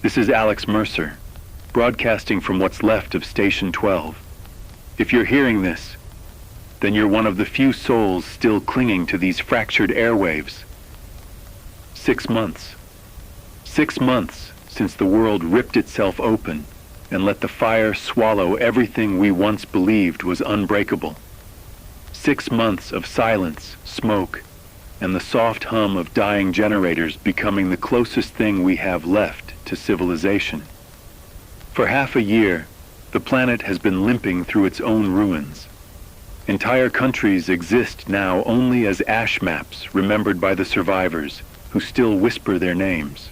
This is Alex Mercer, broadcasting from what's left of Station 12. If you're hearing this, then you're one of the few souls still clinging to these fractured airwaves. 6 months. 6 months since the world ripped itself open and let the fire swallow everything we once believed was unbreakable. 6 months of silence, smoke, and the soft hum of dying generators becoming the closest thing we have left to civilization. For half a year, the planet has been limping through its own ruins. Entire countries exist now only as ash maps remembered by the survivors who still whisper their names.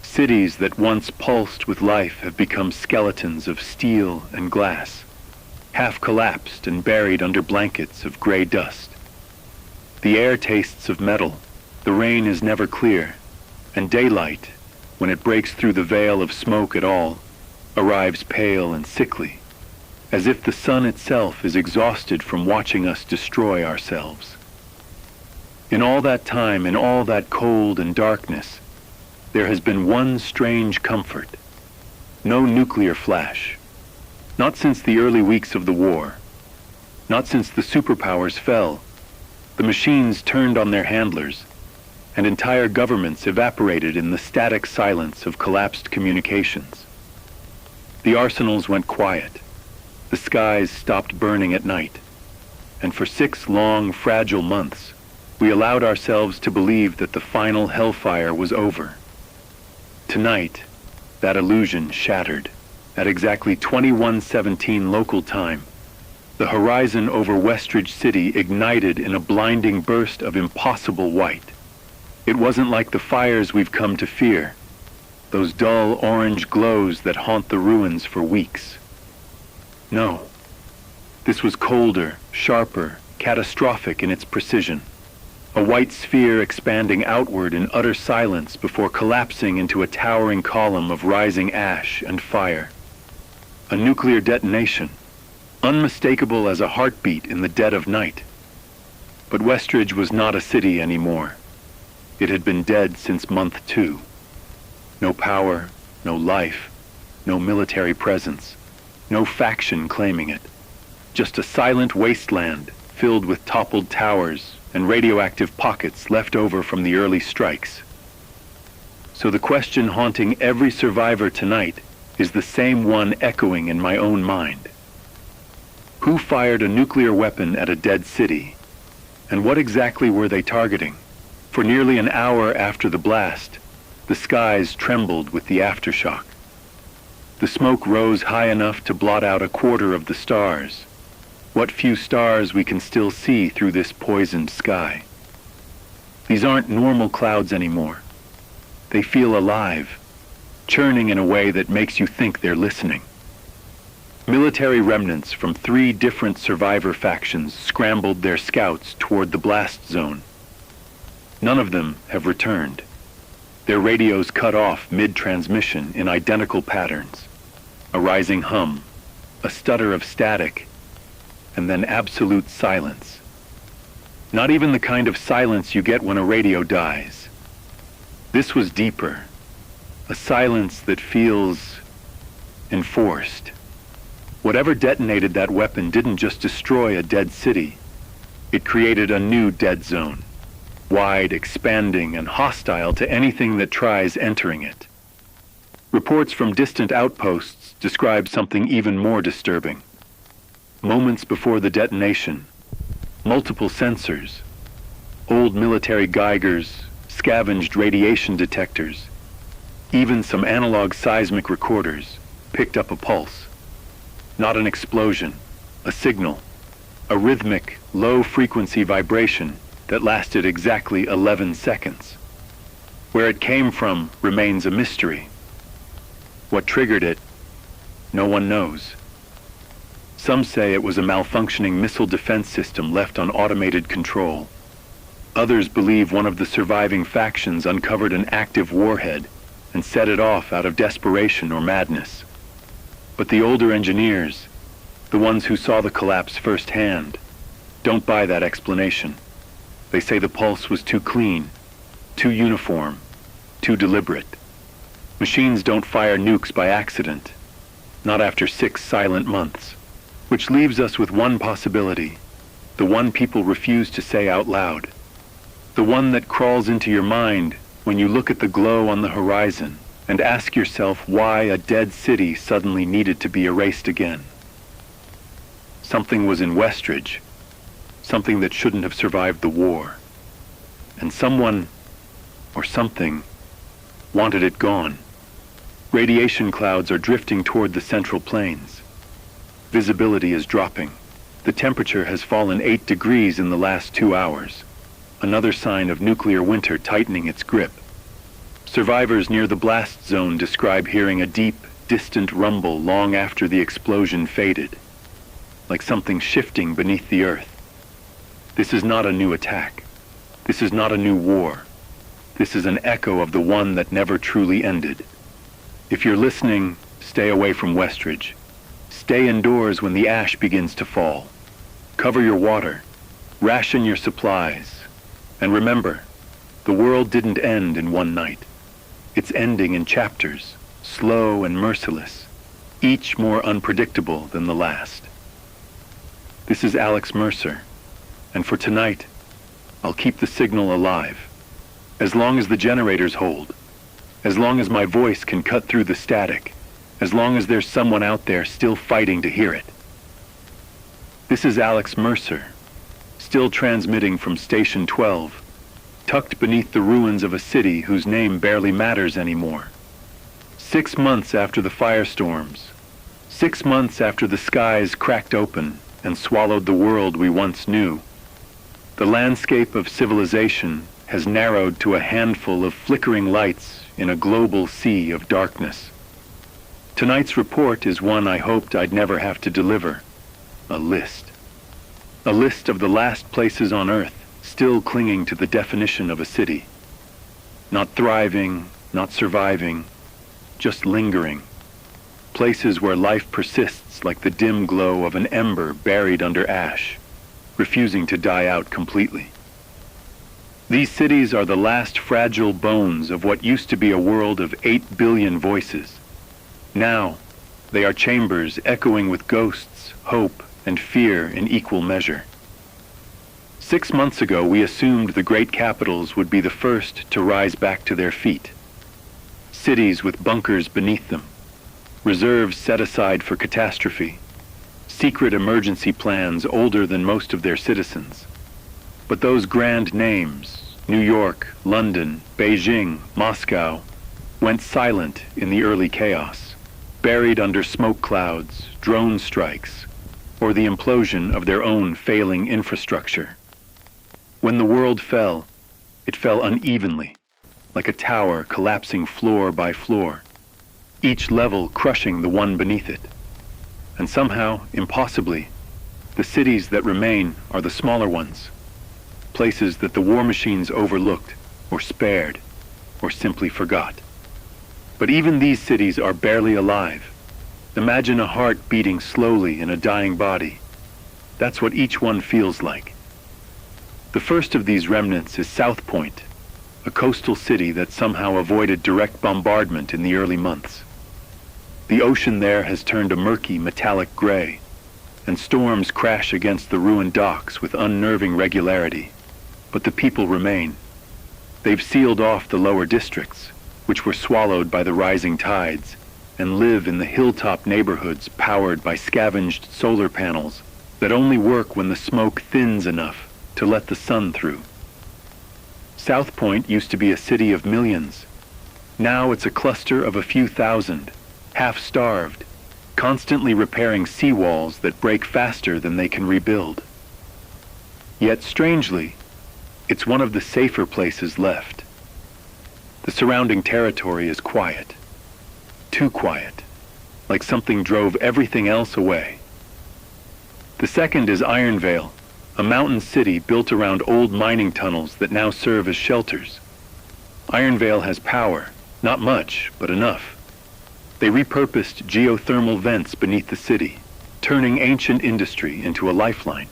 Cities that once pulsed with life have become skeletons of steel and glass, half collapsed and buried under blankets of gray dust. The air tastes of metal, the rain is never clear, and daylight, when it breaks through the veil of smoke at all, arrives pale and sickly, as if the sun itself is exhausted from watching us destroy ourselves. In all that time, in all that cold and darkness, there has been one strange comfort. No nuclear flash. Not since the early weeks of the war. Not since the superpowers fell. The machines turned on their handlers, and entire governments evaporated in the static silence of collapsed communications. The arsenals went quiet. The skies stopped burning at night. And for 6 long, fragile months, we allowed ourselves to believe that the final hellfire was over. Tonight, that illusion shattered. At exactly 21:17 local time, the horizon over Westridge City ignited in a blinding burst of impossible white. It wasn't like the fires we've come to fear, those dull orange glows that haunt the ruins for weeks. No, this was colder, sharper, catastrophic in its precision. A white sphere expanding outward in utter silence before collapsing into a towering column of rising ash and fire. A nuclear detonation, unmistakable as a heartbeat in the dead of night. But Westridge was not a city anymore. It had been dead since month 2. No power, no life, no military presence, no faction claiming it. Just a silent wasteland filled with toppled towers and radioactive pockets left over from the early strikes. So the question haunting every survivor tonight is the same one echoing in my own mind. Who fired a nuclear weapon at a dead city? And what exactly were they targeting? For nearly an hour after the blast, the skies trembled with the aftershock. The smoke rose high enough to blot out a quarter of the stars. What few stars we can still see through this poisoned sky. These aren't normal clouds anymore. They feel alive, churning in a way that makes you think they're listening. Military remnants from 3 different survivor factions scrambled their scouts toward the blast zone. None of them have returned. Their radios cut off mid-transmission in identical patterns. A rising hum, a stutter of static, and then absolute silence. Not even the kind of silence you get when a radio dies. This was deeper, a silence that feels enforced. Whatever detonated that weapon didn't just destroy a dead city. It created a new dead zone, wide, expanding, and hostile to anything that tries entering it. Reports from distant outposts describe something even more disturbing. Moments before the detonation, multiple sensors, old military Geigers, scavenged radiation detectors, even some analog seismic recorders picked up a pulse. Not an explosion, a signal, a rhythmic, low-frequency vibration that lasted exactly 11 seconds. Where it came from remains a mystery. What triggered it, no one knows. Some say it was a malfunctioning missile defense system left on automated control. Others believe one of the surviving factions uncovered an active warhead and set it off out of desperation or madness. But the older engineers, the ones who saw the collapse firsthand, don't buy that explanation. They say the pulse was too clean, too uniform, too deliberate. Machines don't fire nukes by accident, not after 6 silent months, which leaves us with one possibility, the one people refuse to say out loud, the one that crawls into your mind when you look at the glow on the horizon and ask yourself why a dead city suddenly needed to be erased again. Something was in Westridge, something that shouldn't have survived the war, and someone, or something, wanted it gone. Radiation clouds are drifting toward the central plains. Visibility is dropping. The temperature has fallen 8 degrees in the last 2 hours, another sign of nuclear winter tightening its grip. Survivors near the blast zone describe hearing a deep, distant rumble long after the explosion faded, like something shifting beneath the earth. This is not a new attack. This is not a new war. This is an echo of the one that never truly ended. If you're listening, stay away from Westridge. Stay indoors when the ash begins to fall. Cover your water. Ration your supplies. And remember, the world didn't end in one night. It's ending in chapters, slow and merciless, each more unpredictable than the last. This is Alex Mercer, and for tonight, I'll keep the signal alive. As long as the generators hold, as long as my voice can cut through the static, as long as there's someone out there still fighting to hear it. This is Alex Mercer, still transmitting from Station 12, tucked beneath the ruins of a city whose name barely matters anymore. 6 months after the firestorms, 6 months after the skies cracked open and swallowed the world we once knew, the landscape of civilization has narrowed to a handful of flickering lights in a global sea of darkness. Tonight's report is one I hoped I'd never have to deliver. A list. A list of the last places on Earth still clinging to the definition of a city. Not thriving, not surviving, just lingering. Places where life persists like the dim glow of an ember buried under ash, refusing to die out completely. These cities are the last fragile bones of what used to be a world of 8 billion voices. Now, they are chambers echoing with ghosts, hope, and fear in equal measure. 6 months ago, we assumed the great capitals would be the first to rise back to their feet. Cities with bunkers beneath them, reserves set aside for catastrophe, secret emergency plans older than most of their citizens. But those grand names, New York, London, Beijing, Moscow, went silent in the early chaos, buried under smoke clouds, drone strikes, or the implosion of their own failing infrastructure. When the world fell, it fell unevenly, like a tower collapsing floor by floor, each level crushing the one beneath it. And somehow, impossibly, the cities that remain are the smaller ones, places that the war machines overlooked, or spared, or simply forgot. But even these cities are barely alive. Imagine a heart beating slowly in a dying body. That's what each one feels like. The first of these remnants is South Point, a coastal city that somehow avoided direct bombardment in the early months. The ocean there has turned a murky metallic gray, and storms crash against the ruined docks with unnerving regularity. But the people remain. They've sealed off the lower districts, which were swallowed by the rising tides, and live in the hilltop neighborhoods powered by scavenged solar panels that only work when the smoke thins enough to let the sun through. South Point used to be a city of millions. Now it's a cluster of a few thousand, half-starved, constantly repairing seawalls that break faster than they can rebuild. Yet strangely, it's one of the safer places left. The surrounding territory is quiet. Too quiet, like something drove everything else away. The second is Ironvale, a mountain city built around old mining tunnels that now serve as shelters. Ironvale has power, not much, but enough. They repurposed geothermal vents beneath the city, turning ancient industry into a lifeline.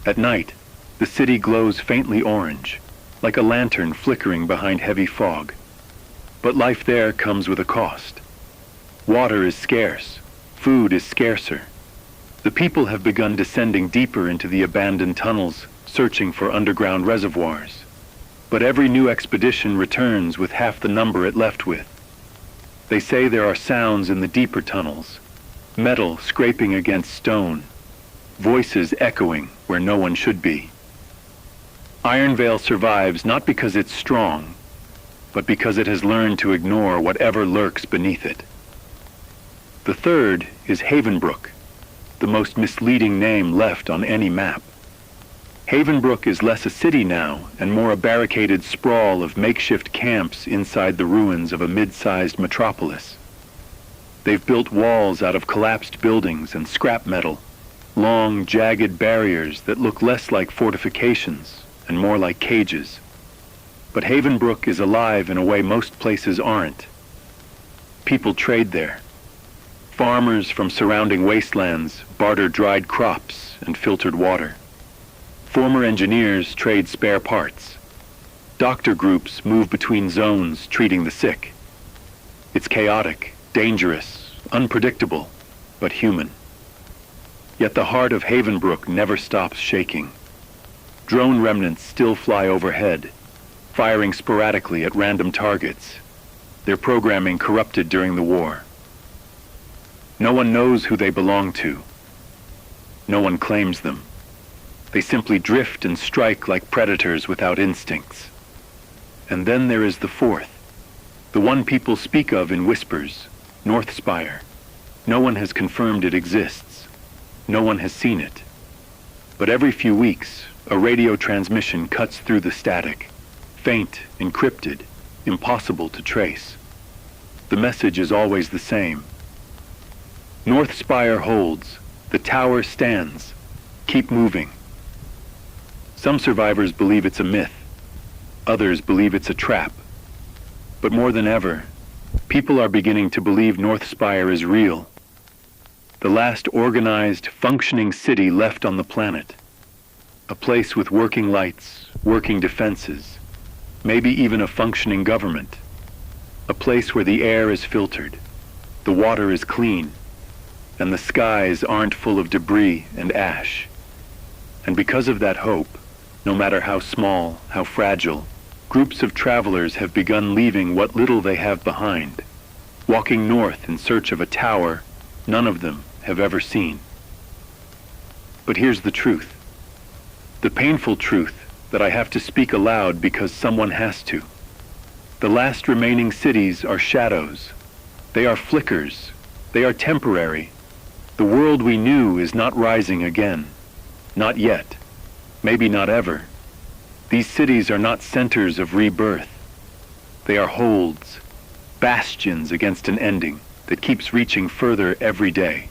At night, the city glows faintly orange, like a lantern flickering behind heavy fog. But life there comes with a cost. Water is scarce. Food is scarcer. The people have begun descending deeper into the abandoned tunnels, searching for underground reservoirs. But every new expedition returns with half the number it left with. They say there are sounds in the deeper tunnels, metal scraping against stone, voices echoing where no one should be. Ironvale survives not because it's strong, but because it has learned to ignore whatever lurks beneath it. The third is Havenbrook, the most misleading name left on any map. Havenbrook is less a city now and more a barricaded sprawl of makeshift camps inside the ruins of a mid-sized metropolis. They've built walls out of collapsed buildings and scrap metal, long, jagged barriers that look less like fortifications and more like cages. But Havenbrook is alive in a way most places aren't. People trade there. Farmers from surrounding wastelands barter dried crops and filtered water. Former engineers trade spare parts. Doctor groups move between zones treating the sick. It's chaotic, dangerous, unpredictable, but human. Yet the heart of Havenbrook never stops shaking. Drone remnants still fly overhead, firing sporadically at random targets, their programming corrupted during the war. No one knows who they belong to. No one claims them. They simply drift and strike like predators without instincts. And then there is the fourth, the one people speak of in whispers, Northspire. No one has confirmed it exists. No one has seen it. But every few weeks, a radio transmission cuts through the static, faint, encrypted, impossible to trace. The message is always the same. Northspire holds. The tower stands. Keep moving. Some survivors believe it's a myth. Others believe it's a trap. But more than ever, people are beginning to believe Northspire is real. The last organized, functioning city left on the planet. A place with working lights, working defenses, maybe even a functioning government. A place where the air is filtered, the water is clean, and the skies aren't full of debris and ash. And because of that hope, no matter how small, how fragile, groups of travelers have begun leaving what little they have behind, walking north in search of a tower none of them have ever seen. But here's the truth. The painful truth that I have to speak aloud because someone has to. The last remaining cities are shadows. They are flickers. They are temporary. The world we knew is not rising again. Not yet. Maybe not ever. These cities are not centers of rebirth. They are holds, bastions against an ending that keeps reaching further every day.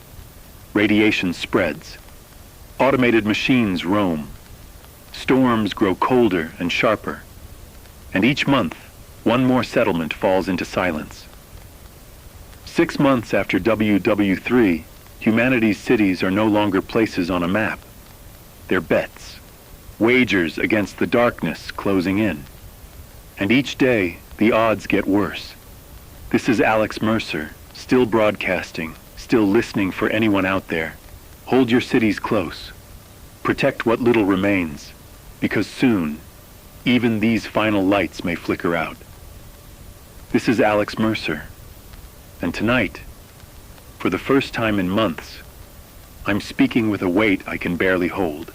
Radiation spreads. Automated machines roam. Storms grow colder and sharper. And each month, one more settlement falls into silence. 6 months after WW3, humanity's cities are no longer places on a map. They're bets. Wagers against the darkness closing in. And each day, the odds get worse. This is Alex Mercer, still broadcasting, still listening for anyone out there. Hold your cities close. Protect what little remains, because soon, even these final lights may flicker out. This is Alex Mercer, and tonight, for the first time in months, I'm speaking with a weight I can barely hold.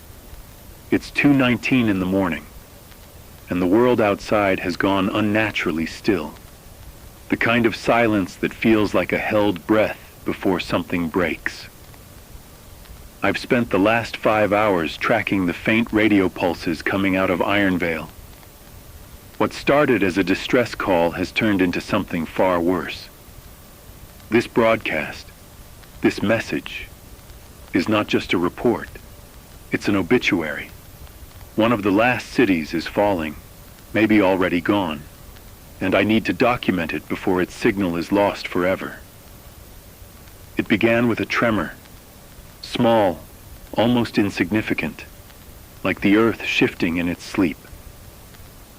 It's 2:19 in the morning, and the world outside has gone unnaturally still. The kind of silence that feels like a held breath before something breaks. I've spent the last 5 hours tracking the faint radio pulses coming out of Ironvale. What started as a distress call has turned into something far worse. This broadcast, this message, is not just a report. It's an obituary. One of the last cities is falling, maybe already gone, and I need to document it before its signal is lost forever. It began with a tremor, small, almost insignificant, like the earth shifting in its sleep.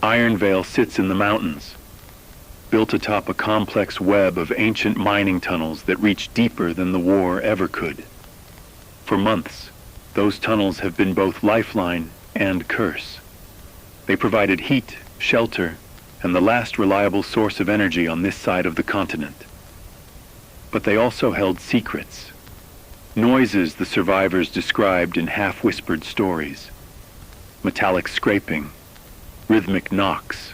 Ironvale sits in the mountains. built atop a complex web of ancient mining tunnels that reached deeper than the war ever could. For months, those tunnels have been both lifeline and curse. They provided heat, shelter, and the last reliable source of energy on this side of the continent. But they also held secrets, noises the survivors described in half-whispered stories, metallic scraping, rhythmic knocks,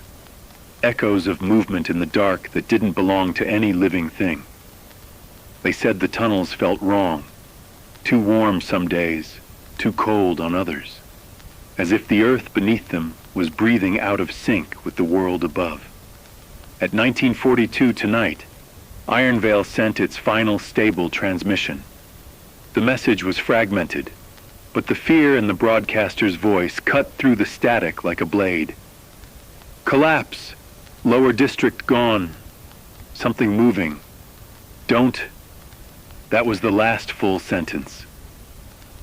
echoes of movement in the dark that didn't belong to any living thing. They said the tunnels felt wrong, too warm some days, too cold on others, as if the earth beneath them was breathing out of sync with the world above. At 1942 tonight, Ironvale sent its final stable transmission. The message was fragmented, but the fear in the broadcaster's voice cut through the static like a blade. Collapse! Lower district gone. Something moving. Don't. That was the last full sentence.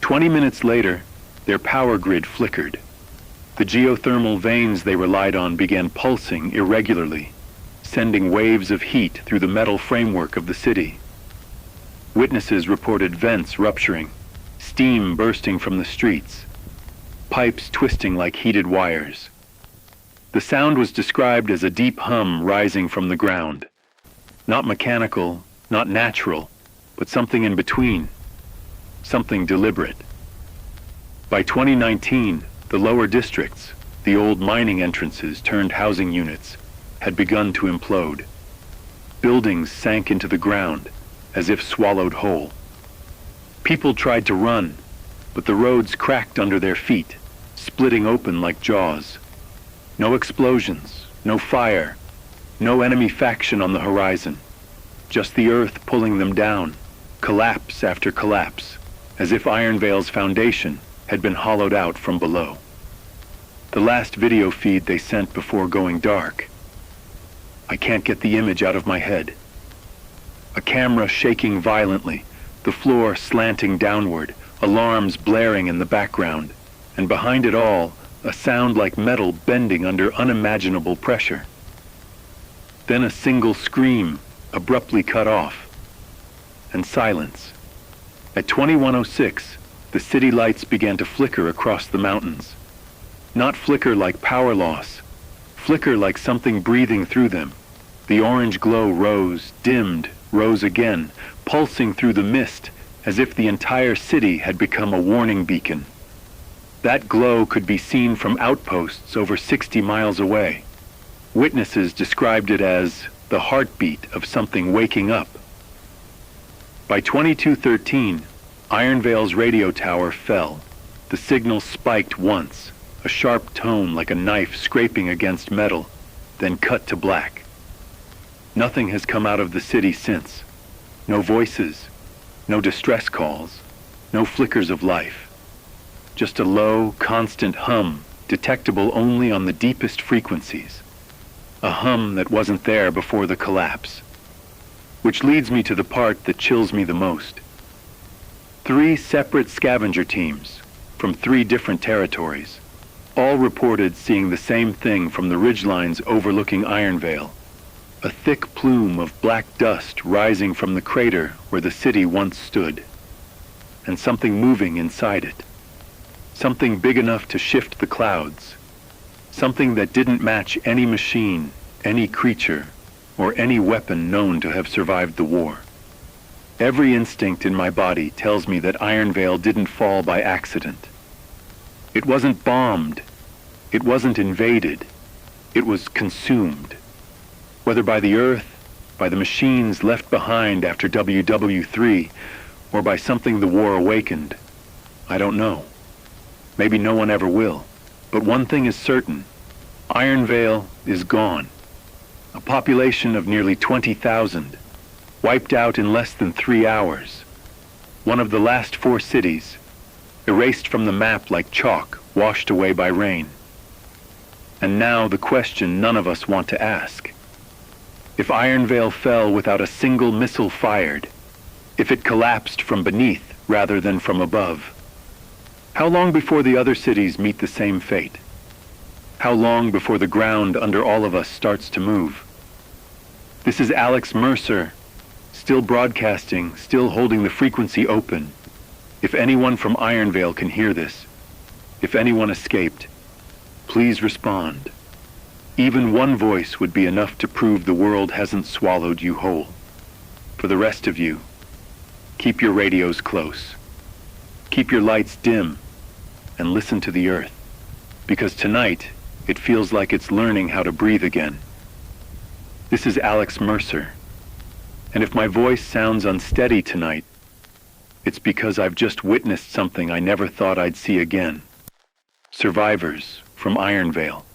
20 minutes later, their power grid flickered. The geothermal veins they relied on began pulsing irregularly, sending waves of heat through the metal framework of the city. Witnesses reported vents rupturing, steam bursting from the streets, pipes twisting like heated wires. The sound was described as a deep hum rising from the ground. Not mechanical, not natural, but something in between. Something deliberate. By 2019, the lower districts, the old mining entrances turned housing units, had begun to implode. Buildings sank into the ground, as if swallowed whole. People tried to run, but the roads cracked under their feet, splitting open like jaws. No explosions, no fire, no enemy faction on the horizon. Just the earth pulling them down, collapse after collapse, as if Ironvale's foundation had been hollowed out from below. The last video feed they sent before going dark. I can't get the image out of my head. A camera shaking violently, the floor slanting downward, alarms blaring in the background, and behind it all, a sound like metal bending under unimaginable pressure. Then a single scream, abruptly cut off, and silence. At 2106, the city lights began to flicker across the mountains. Not flicker like power loss, flicker like something breathing through them. The orange glow rose, dimmed, rose again, pulsing through the mist as if the entire city had become a warning beacon. That glow could be seen from outposts over 60 miles away. Witnesses described it as the heartbeat of something waking up. By 2213, Ironvale's radio tower fell. The signal spiked once, a sharp tone like a knife scraping against metal, then cut to black. Nothing has come out of the city since. No voices, no distress calls, no flickers of life. Just a low, constant hum, detectable only on the deepest frequencies. A hum that wasn't there before the collapse. Which leads me to the part that chills me the most. 3 separate scavenger teams, from 3 different territories, all reported seeing the same thing from the ridgelines overlooking Ironvale. A thick plume of black dust rising from the crater where the city once stood, and something moving inside it. Something big enough to shift the clouds. Something that didn't match any machine, any creature, or any weapon known to have survived the war. Every instinct in my body tells me that Ironvale didn't fall by accident. It wasn't bombed. It wasn't invaded. It was consumed. Whether by the earth, by the machines left behind after WW3, or by something the war awakened, I don't know. Maybe no one ever will. But one thing is certain. Ironvale is gone. A population of nearly 20,000, wiped out in less than 3 hours. One of the last 4 cities, erased from the map like chalk, washed away by rain. And now the question none of us want to ask. If Ironvale fell without a single missile fired, if it collapsed from beneath rather than from above, how long before the other cities meet the same fate? How long before the ground under all of us starts to move? This is Alex Mercer, still broadcasting, still holding the frequency open. If anyone from Ironvale can hear this, if anyone escaped, please respond. Even one voice would be enough to prove the world hasn't swallowed you whole. For the rest of you, keep your radios close. Keep your lights dim and listen to the earth, because tonight it feels like it's learning how to breathe again. This is Alex Mercer, and if my voice sounds unsteady tonight, it's because I've just witnessed something I never thought I'd see again. Survivors from Ironvale.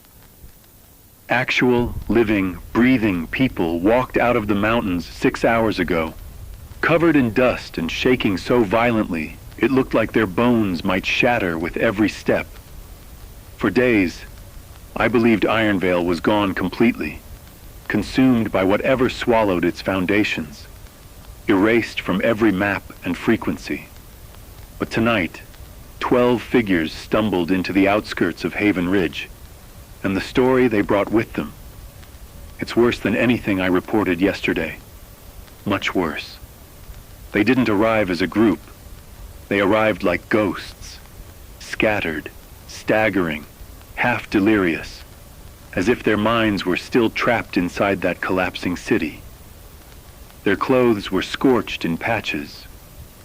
Actual, living, breathing people walked out of the mountains 6 hours ago, covered in dust and shaking so violently it looked like their bones might shatter with every step. For days, I believed Ironvale was gone completely, consumed by whatever swallowed its foundations, erased from every map and frequency. But tonight, 12 figures stumbled into the outskirts of Haven Ridge, and the story they brought with them. It's worse than anything I reported yesterday. Much worse. They didn't arrive as a group. They arrived like ghosts, scattered, staggering, half delirious, as if their minds were still trapped inside that collapsing city. Their clothes were scorched in patches,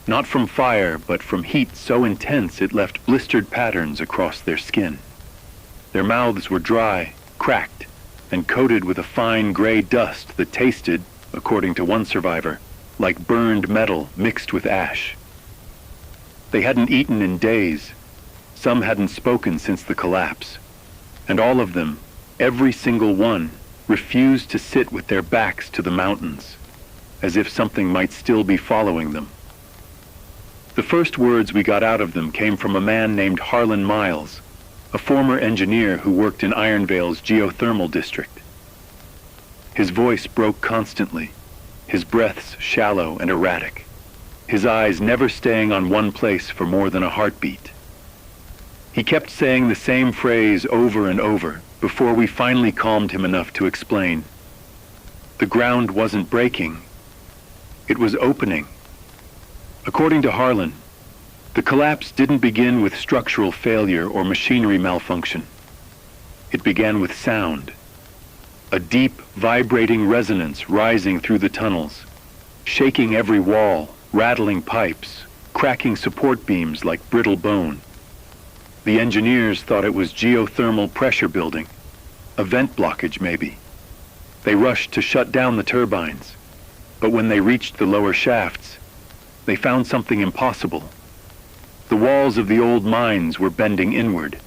not from fire, but from heat so intense it left blistered patterns across their skin. Their mouths were dry, cracked, and coated with a fine gray dust that tasted, according to one survivor, like burned metal mixed with ash. They hadn't eaten in days. Some hadn't spoken since the collapse. And all of them, every single one, refused to sit with their backs to the mountains, as if something might still be following them. The first words we got out of them came from a man named Harlan Miles, a former engineer who worked in Ironvale's geothermal district. His voice broke constantly, his breaths shallow and erratic, his eyes never staying on one place for more than a heartbeat. He kept saying the same phrase over and over before we finally calmed him enough to explain. The ground wasn't breaking, it was opening. According to Harlan, the collapse didn't begin with structural failure or machinery malfunction. It began with sound, a deep, vibrating resonance rising through the tunnels, shaking every wall, rattling pipes, cracking support beams like brittle bone. The engineers thought it was geothermal pressure building, a vent blockage maybe. They rushed to shut down the turbines, but when they reached the lower shafts, they found something impossible. The walls of the old mines were bending inward,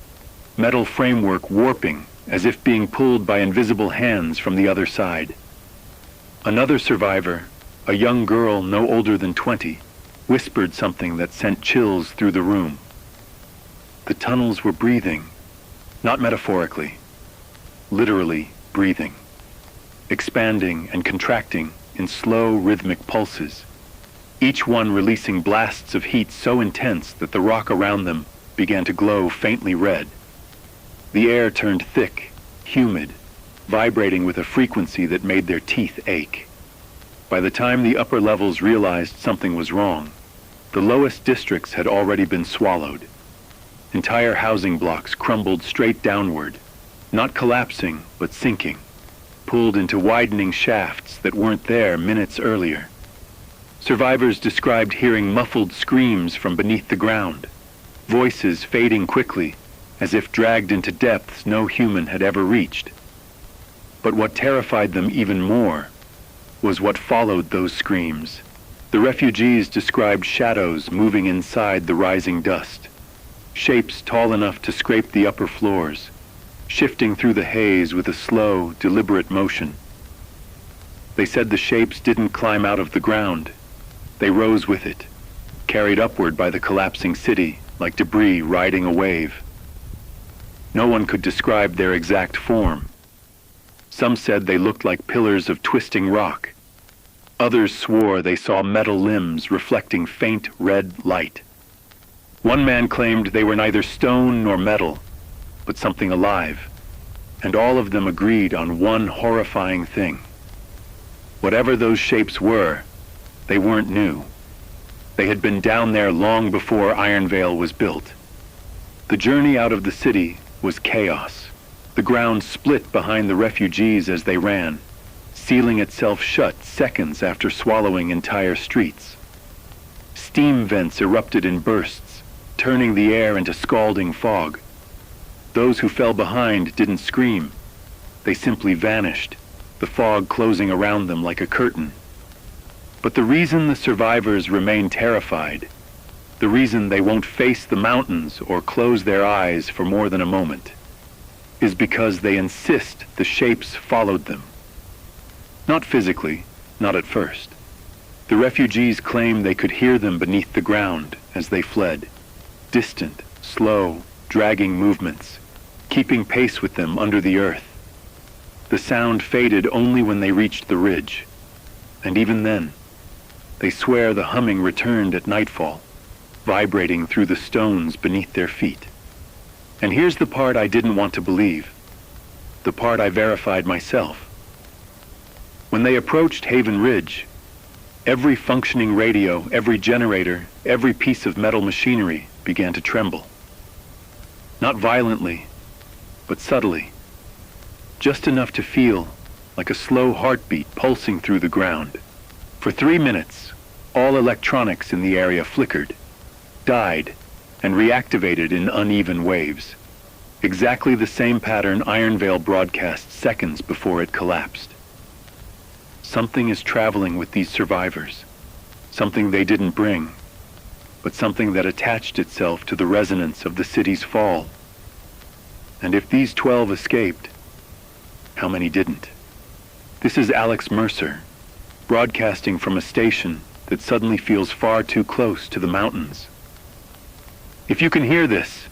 metal framework warping as if being pulled by invisible hands from the other side. Another survivor, a young girl no older than 20, whispered something that sent chills through the room. The tunnels were breathing, not metaphorically, literally breathing, expanding and contracting in slow rhythmic pulses, each one releasing blasts of heat so intense that the rock around them began to glow faintly red. The air turned thick, humid, vibrating with a frequency that made their teeth ache. By the time the upper levels realized something was wrong, the lowest districts had already been swallowed. Entire housing blocks crumbled straight downward, not collapsing, but sinking, pulled into widening shafts that weren't there minutes earlier. Survivors described hearing muffled screams from beneath the ground, voices fading quickly, as if dragged into depths no human had ever reached. But what terrified them even more was what followed those screams. The refugees described shadows moving inside the rising dust, shapes tall enough to scrape the upper floors, shifting through the haze with a slow, deliberate motion. They said the shapes didn't climb out of the ground. They rose with it, carried upward by the collapsing city like debris riding a wave. No one could describe their exact form. Some said they looked like pillars of twisting rock. Others swore they saw metal limbs reflecting faint red light. One man claimed they were neither stone nor metal, but something alive, and all of them agreed on one horrifying thing. Whatever those shapes were, they weren't new. They had been down there long before Ironvale was built. The journey out of the city was chaos. The ground split behind the refugees as they ran, sealing itself shut seconds after swallowing entire streets. Steam vents erupted in bursts, turning the air into scalding fog. Those who fell behind didn't scream. They simply vanished, the fog closing around them like a curtain. But the reason the survivors remain terrified, the reason they won't face the mountains or close their eyes for more than a moment, is because they insist the shapes followed them. Not physically, not at first. The refugees claim they could hear them beneath the ground as they fled. Distant, slow, dragging movements, keeping pace with them under the earth. The sound faded only when they reached the ridge. And even then, they swear the humming returned at nightfall, vibrating through the stones beneath their feet. And here's the part I didn't want to believe, the part I verified myself. When they approached Haven Ridge, every functioning radio, every generator, every piece of metal machinery began to tremble. Not violently, but subtly. Just enough to feel like a slow heartbeat pulsing through the ground. For 3 minutes, all electronics in the area flickered, died, and reactivated in uneven waves. Exactly the same pattern Ironvale broadcast seconds before it collapsed. Something is traveling with these survivors. Something they didn't bring, but something that attached itself to the resonance of the city's fall. And if these 12 escaped, how many didn't? This is Alex Mercer, broadcasting from a station that suddenly feels far too close to the mountains. If you can hear this,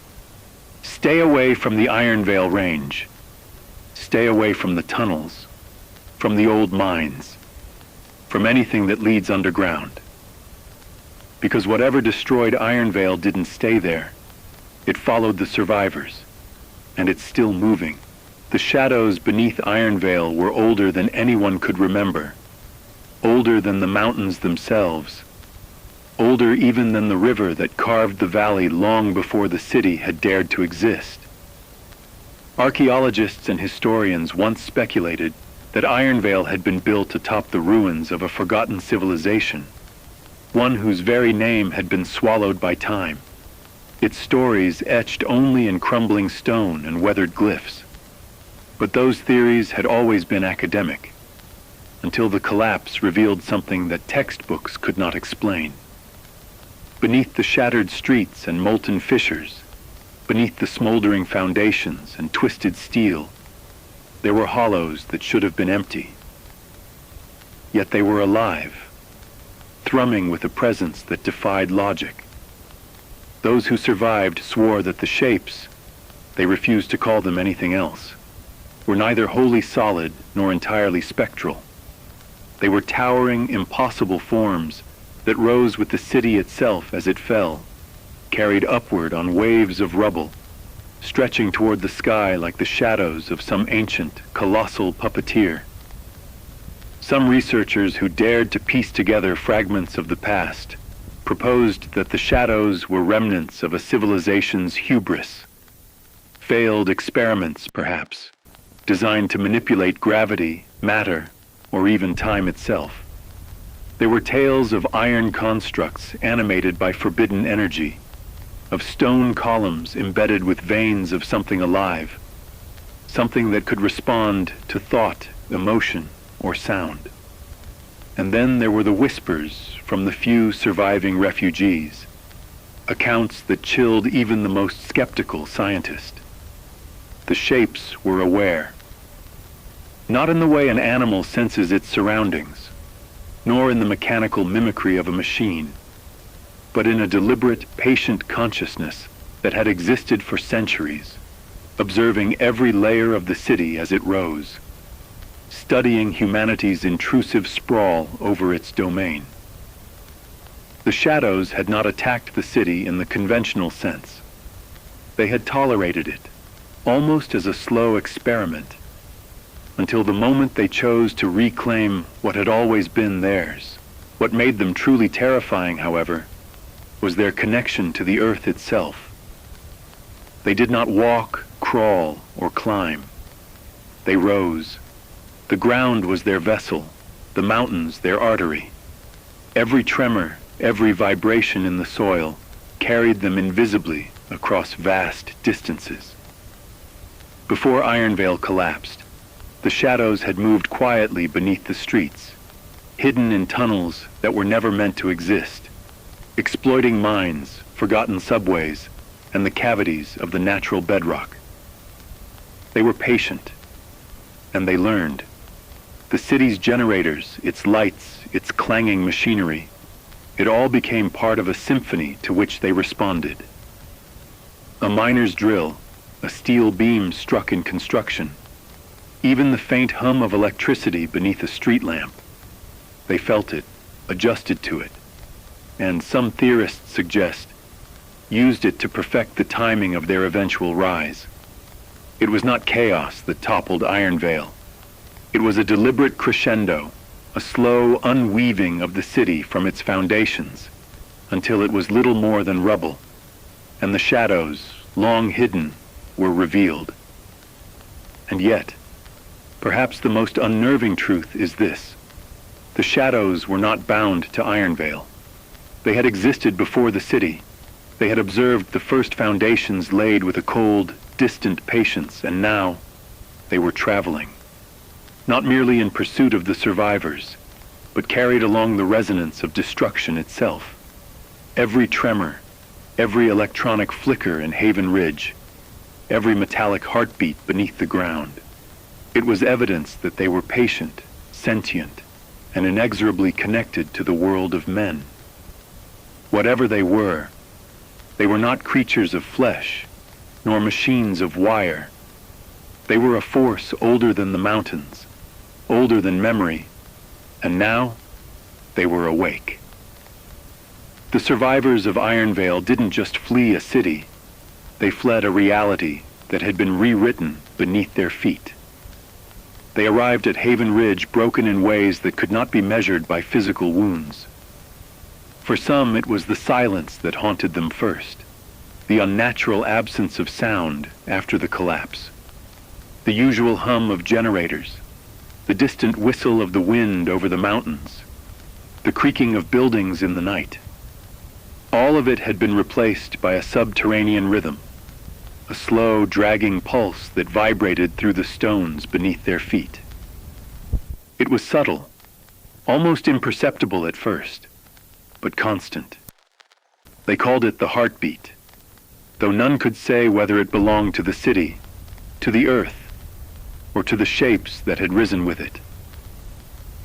stay away from the Ironvale range. Stay away from the tunnels, from the old mines, from anything that leads underground. Because whatever destroyed Ironvale didn't stay there. It followed the survivors, and it's still moving. The shadows beneath Ironvale were older than anyone could remember, older than the mountains themselves, older even than the river that carved the valley long before the city had dared to exist. Archaeologists and historians once speculated that Ironvale had been built atop the ruins of a forgotten civilization, one whose very name had been swallowed by time, its stories etched only in crumbling stone and weathered glyphs. But those theories had always been academic, until the collapse revealed something that textbooks could not explain. Beneath the shattered streets and molten fissures, beneath the smoldering foundations and twisted steel, there were hollows that should have been empty. Yet they were alive, thrumming with a presence that defied logic. Those who survived swore that the shapes, they refused to call them anything else, were neither wholly solid nor entirely spectral. They were towering, impossible forms that rose with the city itself as it fell, carried upward on waves of rubble, stretching toward the sky like the shadows of some ancient, colossal puppeteer. Some researchers who dared to piece together fragments of the past proposed that the shadows were remnants of a civilization's hubris, failed experiments, perhaps, designed to manipulate gravity, matter, or even time itself. There were tales of iron constructs animated by forbidden energy, of stone columns embedded with veins of something alive, something that could respond to thought, emotion, or sound. And then there were the whispers from the few surviving refugees, accounts that chilled even the most skeptical scientist. The shapes were aware. Not in the way an animal senses its surroundings, nor in the mechanical mimicry of a machine, but in a deliberate, patient consciousness that had existed for centuries, observing every layer of the city as it rose, studying humanity's intrusive sprawl over its domain. The shadows had not attacked the city in the conventional sense. They had tolerated it, almost as a slow experiment, until the moment they chose to reclaim what had always been theirs. What made them truly terrifying, however, was their connection to the earth itself. They did not walk, crawl, or climb. They rose. The ground was their vessel, the mountains their artery. Every tremor, every vibration in the soil carried them invisibly across vast distances. Before Ironvale collapsed, the shadows had moved quietly beneath the streets, hidden in tunnels that were never meant to exist, exploiting mines, forgotten subways, and the cavities of the natural bedrock. They were patient, and they learned. The city's generators, its lights, its clanging machinery, it all became part of a symphony to which they responded. A miner's drill, a steel beam struck in construction, even the faint hum of electricity beneath a street lamp. They felt it, adjusted to it, and some theorists suggest used it to perfect the timing of their eventual rise. It was not chaos that toppled Ironvale. It was a deliberate crescendo, a slow unweaving of the city from its foundations, until it was little more than rubble, and the shadows, long hidden, were revealed. And yet, perhaps the most unnerving truth is this: the shadows were not bound to Ironvale. They had existed before the city. They had observed the first foundations laid with a cold, distant patience, and now they were traveling. Not merely in pursuit of the survivors, but carried along the resonance of destruction itself. Every tremor, every electronic flicker in Haven Ridge, every metallic heartbeat beneath the ground. It was evidence that they were patient, sentient, and inexorably connected to the world of men. Whatever they were not creatures of flesh, nor machines of wire. They were a force older than the mountains, older than memory, and now they were awake. The survivors of Ironvale didn't just flee a city, they fled a reality that had been rewritten beneath their feet. They arrived at Haven Ridge broken in ways that could not be measured by physical wounds. For some, it was the silence that haunted them first, the unnatural absence of sound after the collapse, the usual hum of generators, the distant whistle of the wind over the mountains, the creaking of buildings in the night. All of it had been replaced by a subterranean rhythm, a slow, dragging pulse that vibrated through the stones beneath their feet. It was subtle, almost imperceptible at first, but constant. They called it the heartbeat, though none could say whether it belonged to the city, to the earth, or to the shapes that had risen with it.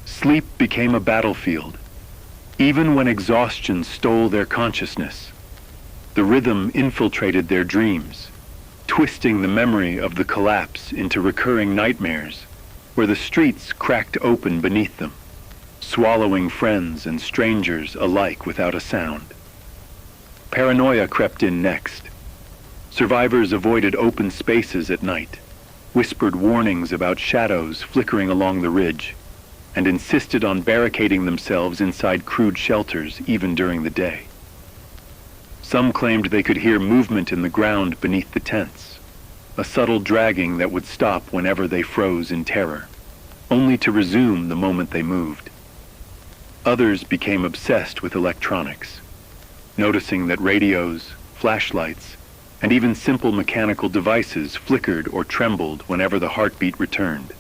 Sleep became a battlefield. Even when exhaustion stole their consciousness, the rhythm infiltrated their dreams, twisting the memory of the collapse into recurring nightmares, where the streets cracked open beneath them, swallowing friends and strangers alike without a sound. Paranoia crept in next. Survivors avoided open spaces at night, whispered warnings about shadows flickering along the ridge, and insisted on barricading themselves inside crude shelters even during the day. Some claimed they could hear movement in the ground beneath the tents, a subtle dragging that would stop whenever they froze in terror, only to resume the moment they moved. Others became obsessed with electronics, noticing that radios, flashlights, and even simple mechanical devices flickered or trembled whenever the heartbeat returned.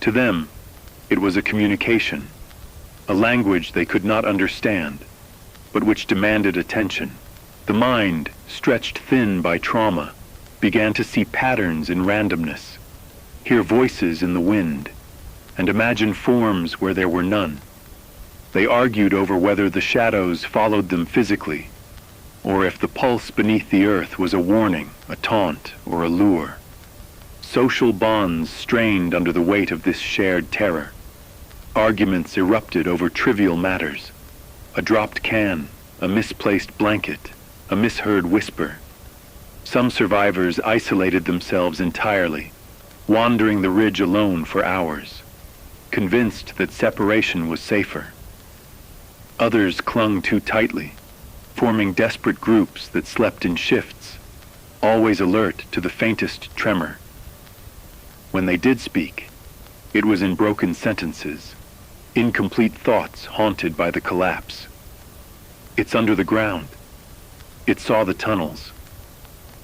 To them, it was a communication, a language they could not understand, but which demanded attention. The mind, stretched thin by trauma, began to see patterns in randomness, hear voices in the wind, and imagine forms where there were none. They argued over whether the shadows followed them physically, or if the pulse beneath the earth was a warning, a taunt, or a lure. Social bonds strained under the weight of this shared terror. Arguments erupted over trivial matters: a dropped can, a misplaced blanket, a misheard whisper. Some survivors isolated themselves entirely, wandering the ridge alone for hours, convinced that separation was safer. Others clung too tightly, forming desperate groups that slept in shifts, always alert to the faintest tremor. When they did speak, it was in broken sentences, incomplete thoughts haunted by the collapse. It's under the ground. It saw the tunnels.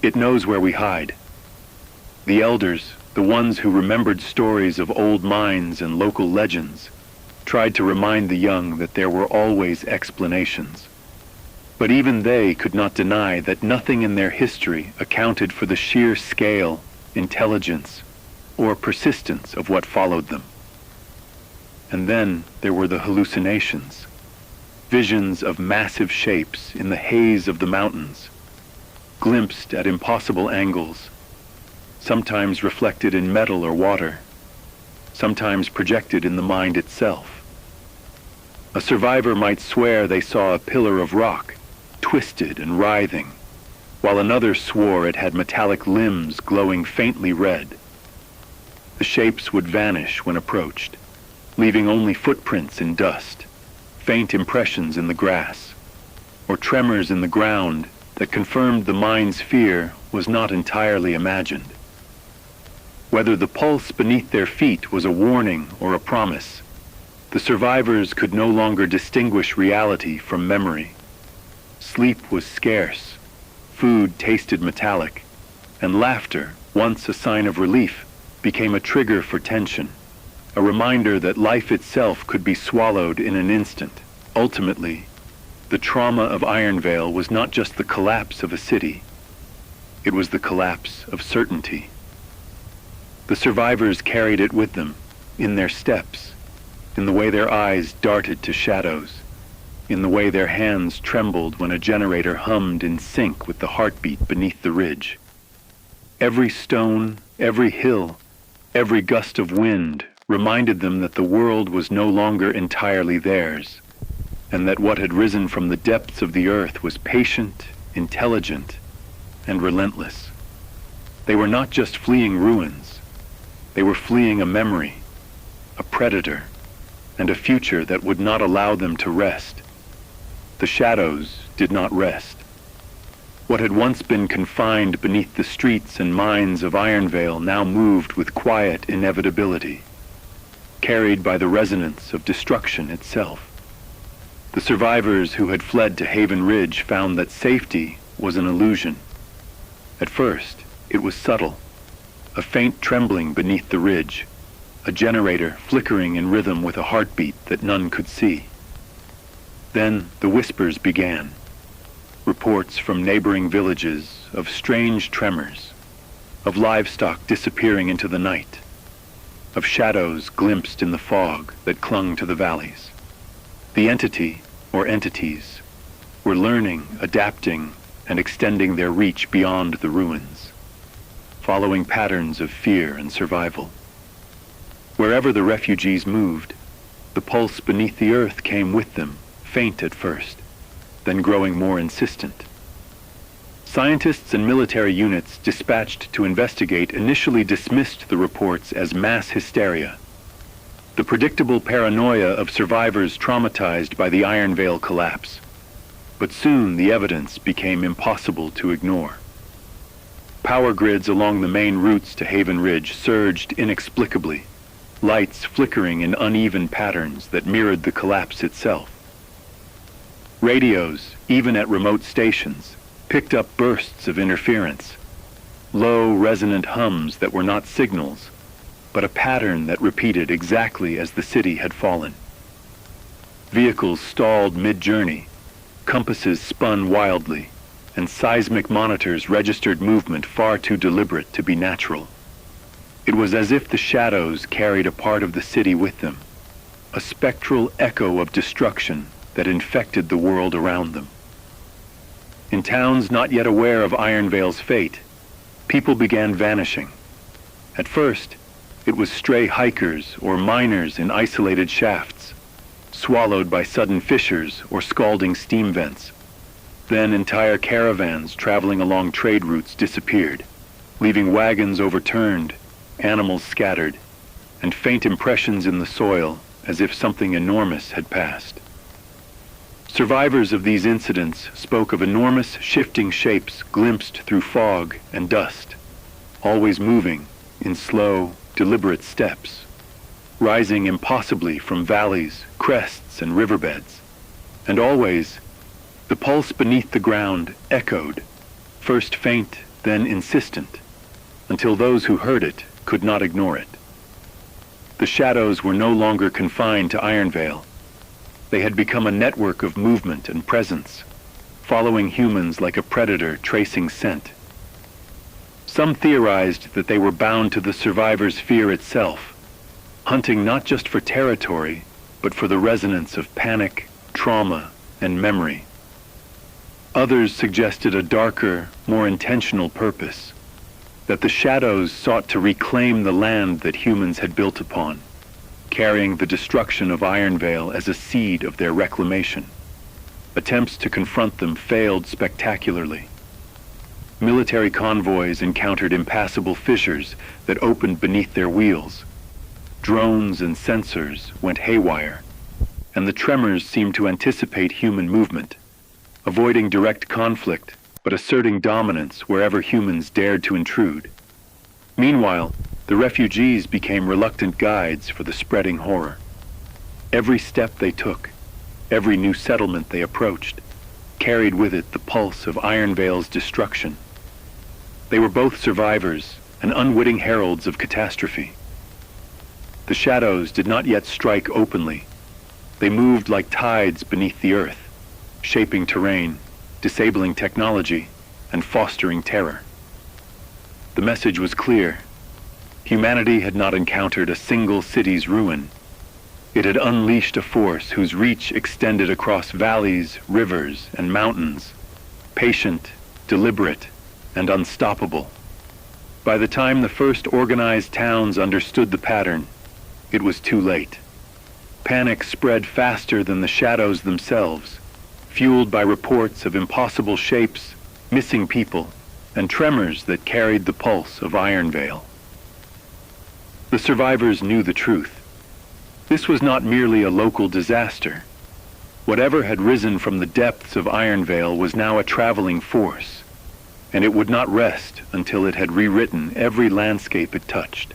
It knows where we hide. The elders, the ones who remembered stories of old mines and local legends, tried to remind the young that there were always explanations. But even they could not deny that nothing in their history accounted for the sheer scale, intelligence, or persistence of what followed them. And then there were the hallucinations, visions of massive shapes in the haze of the mountains, glimpsed at impossible angles, sometimes reflected in metal or water, sometimes projected in the mind itself. A survivor might swear they saw a pillar of rock, twisted and writhing, while another swore it had metallic limbs glowing faintly red. The shapes would vanish when approached, leaving only footprints in dust, faint impressions in the grass, or tremors in the ground that confirmed the mind's fear was not entirely imagined. Whether the pulse beneath their feet was a warning or a promise, the survivors could no longer distinguish reality from memory. Sleep was scarce, food tasted metallic, and laughter, once a sign of relief, became a trigger for tension, a reminder that life itself could be swallowed in an instant. Ultimately, the trauma of Ironvale was not just the collapse of a city, it was the collapse of certainty. The survivors carried it with them, in their steps, in the way their eyes darted to shadows, in the way their hands trembled when a generator hummed in sync with the heartbeat beneath the ridge. Every stone, every hill, every gust of wind reminded them that the world was no longer entirely theirs, and that what had risen from the depths of the earth was patient, intelligent, and relentless. They were not just fleeing ruins. They were fleeing a memory, a predator, and a future that would not allow them to rest. The shadows did not rest. What had once been confined beneath the streets and mines of Ironvale now moved with quiet inevitability, carried by the resonance of destruction itself. The survivors who had fled to Haven Ridge found that safety was an illusion. At first, it was subtle, a faint trembling beneath the ridge, a generator flickering in rhythm with a heartbeat that none could see. Then the whispers began, reports from neighboring villages of strange tremors, of livestock disappearing into the night, of shadows glimpsed in the fog that clung to the valleys. The entity, or entities, were learning, adapting, and extending their reach beyond the ruins, following patterns of fear and survival. Wherever the refugees moved, the pulse beneath the earth came with them, faint at first, then growing more insistent. Scientists and military units dispatched to investigate initially dismissed the reports as mass hysteria, the predictable paranoia of survivors traumatized by the Ironvale collapse. But soon the evidence became impossible to ignore. Power grids along the main routes to Haven Ridge surged inexplicably, lights flickering in uneven patterns that mirrored the collapse itself. Radios, even at remote stations, picked up bursts of interference, low resonant hums that were not signals, but a pattern that repeated exactly as the city had fallen. Vehicles stalled mid-journey, compasses spun wildly, and seismic monitors registered movement far too deliberate to be natural. It was as if the shadows carried a part of the city with them, a spectral echo of destruction that infected the world around them. In towns not yet aware of Ironvale's fate, people began vanishing. At first, it was stray hikers or miners in isolated shafts, swallowed by sudden fissures or scalding steam vents. Then entire caravans traveling along trade routes disappeared, leaving wagons overturned, animals scattered, and faint impressions in the soil as if something enormous had passed. Survivors of these incidents spoke of enormous shifting shapes glimpsed through fog and dust, always moving in slow, deliberate steps, rising impossibly from valleys, crests, and riverbeds, and always the pulse beneath the ground echoed, first faint, then insistent, until those who heard it could not ignore it. The shadows were no longer confined to Ironvale. They had become a network of movement and presence, following humans like a predator tracing scent. Some theorized that they were bound to the survivors' fear itself, hunting not just for territory, but for the resonance of panic, trauma, and memory. Others suggested a darker, more intentional purpose, that the shadows sought to reclaim the land that humans had built upon, carrying the destruction of Ironvale as a seed of their reclamation. Attempts to confront them failed spectacularly. Military convoys encountered impassable fissures that opened beneath their wheels. Drones and sensors went haywire, and the tremors seemed to anticipate human movement, avoiding direct conflict but asserting dominance wherever humans dared to intrude. Meanwhile, the refugees became reluctant guides for the spreading horror. Every step they took, every new settlement they approached, carried with it the pulse of Ironvale's destruction. They were both survivors and unwitting heralds of catastrophe. The shadows did not yet strike openly. They moved like tides beneath the earth, shaping terrain, disabling technology, and fostering terror. The message was clear. Humanity had not encountered a single city's ruin. It had unleashed a force whose reach extended across valleys, rivers, and mountains, patient, deliberate, and unstoppable. By the time the first organized towns understood the pattern, it was too late. Panic spread faster than the shadows themselves, fueled by reports of impossible shapes, missing people, and tremors that carried the pulse of Ironvale. The survivors knew the truth. This was not merely a local disaster. Whatever had risen from the depths of Ironvale was now a traveling force, and it would not rest until it had rewritten every landscape it touched,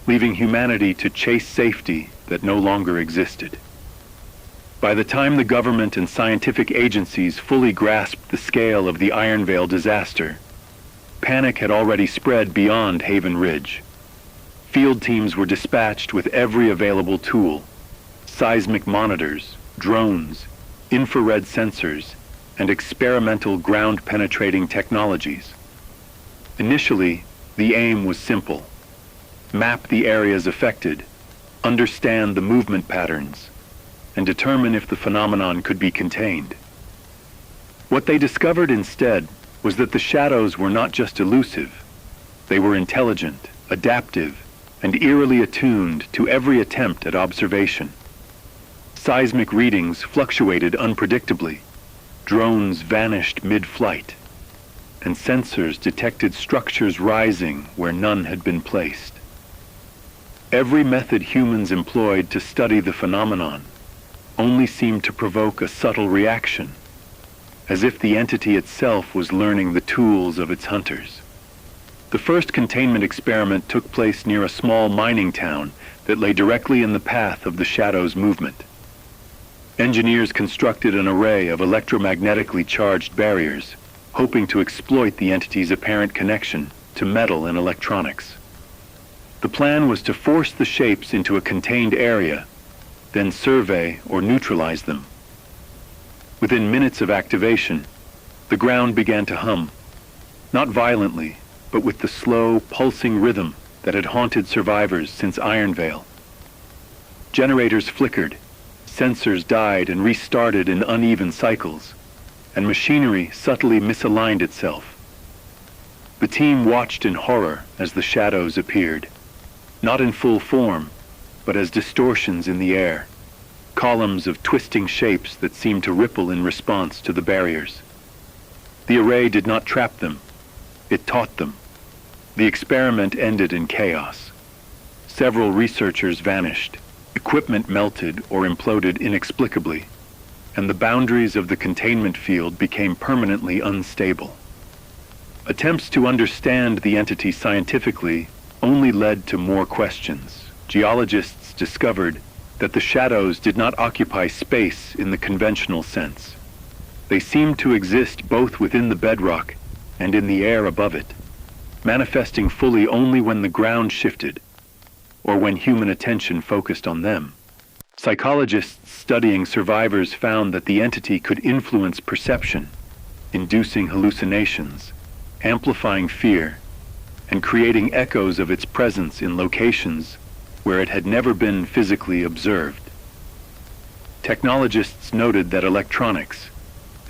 leaving humanity to chase safety that no longer existed. By the time the government and scientific agencies fully grasped the scale of the Ironvale disaster, panic had already spread beyond Haven Ridge. Field teams were dispatched with every available tool: seismic monitors, drones, infrared sensors, and experimental ground-penetrating technologies. Initially, the aim was simple: map the areas affected, understand the movement patterns, and determine if the phenomenon could be contained. What they discovered instead was that the shadows were not just elusive. They were intelligent, adaptive, and eerily attuned to every attempt at observation. Seismic readings fluctuated unpredictably, drones vanished mid-flight, and sensors detected structures rising where none had been placed. Every method humans employed to study the phenomenon only seemed to provoke a subtle reaction, as if the entity itself was learning the tools of its hunters. The first containment experiment took place near a small mining town that lay directly in the path of the shadow's movement. Engineers constructed an array of electromagnetically charged barriers, hoping to exploit the entity's apparent connection to metal and electronics. The plan was to force the shapes into a contained area, then survey or neutralize them. Within minutes of activation, the ground began to hum, not violently, but with the slow, pulsing rhythm that had haunted survivors since Ironvale. Generators flickered, sensors died and restarted in uneven cycles, and machinery subtly misaligned itself. The team watched in horror as the shadows appeared, not in full form, but as distortions in the air, columns of twisting shapes that seemed to ripple in response to the barriers. The array did not trap them, it taught them. The experiment ended in chaos. Several researchers vanished, equipment melted or imploded inexplicably, and the boundaries of the containment field became permanently unstable. Attempts to understand the entity scientifically only led to more questions. Geologists discovered that the shadows did not occupy space in the conventional sense. They seemed to exist both within the bedrock and in the air above it, manifesting fully only when the ground shifted or when human attention focused on them. Psychologists studying survivors found that the entity could influence perception, inducing hallucinations, amplifying fear, and creating echoes of its presence in locations where it had never been physically observed. Technologists noted that electronics,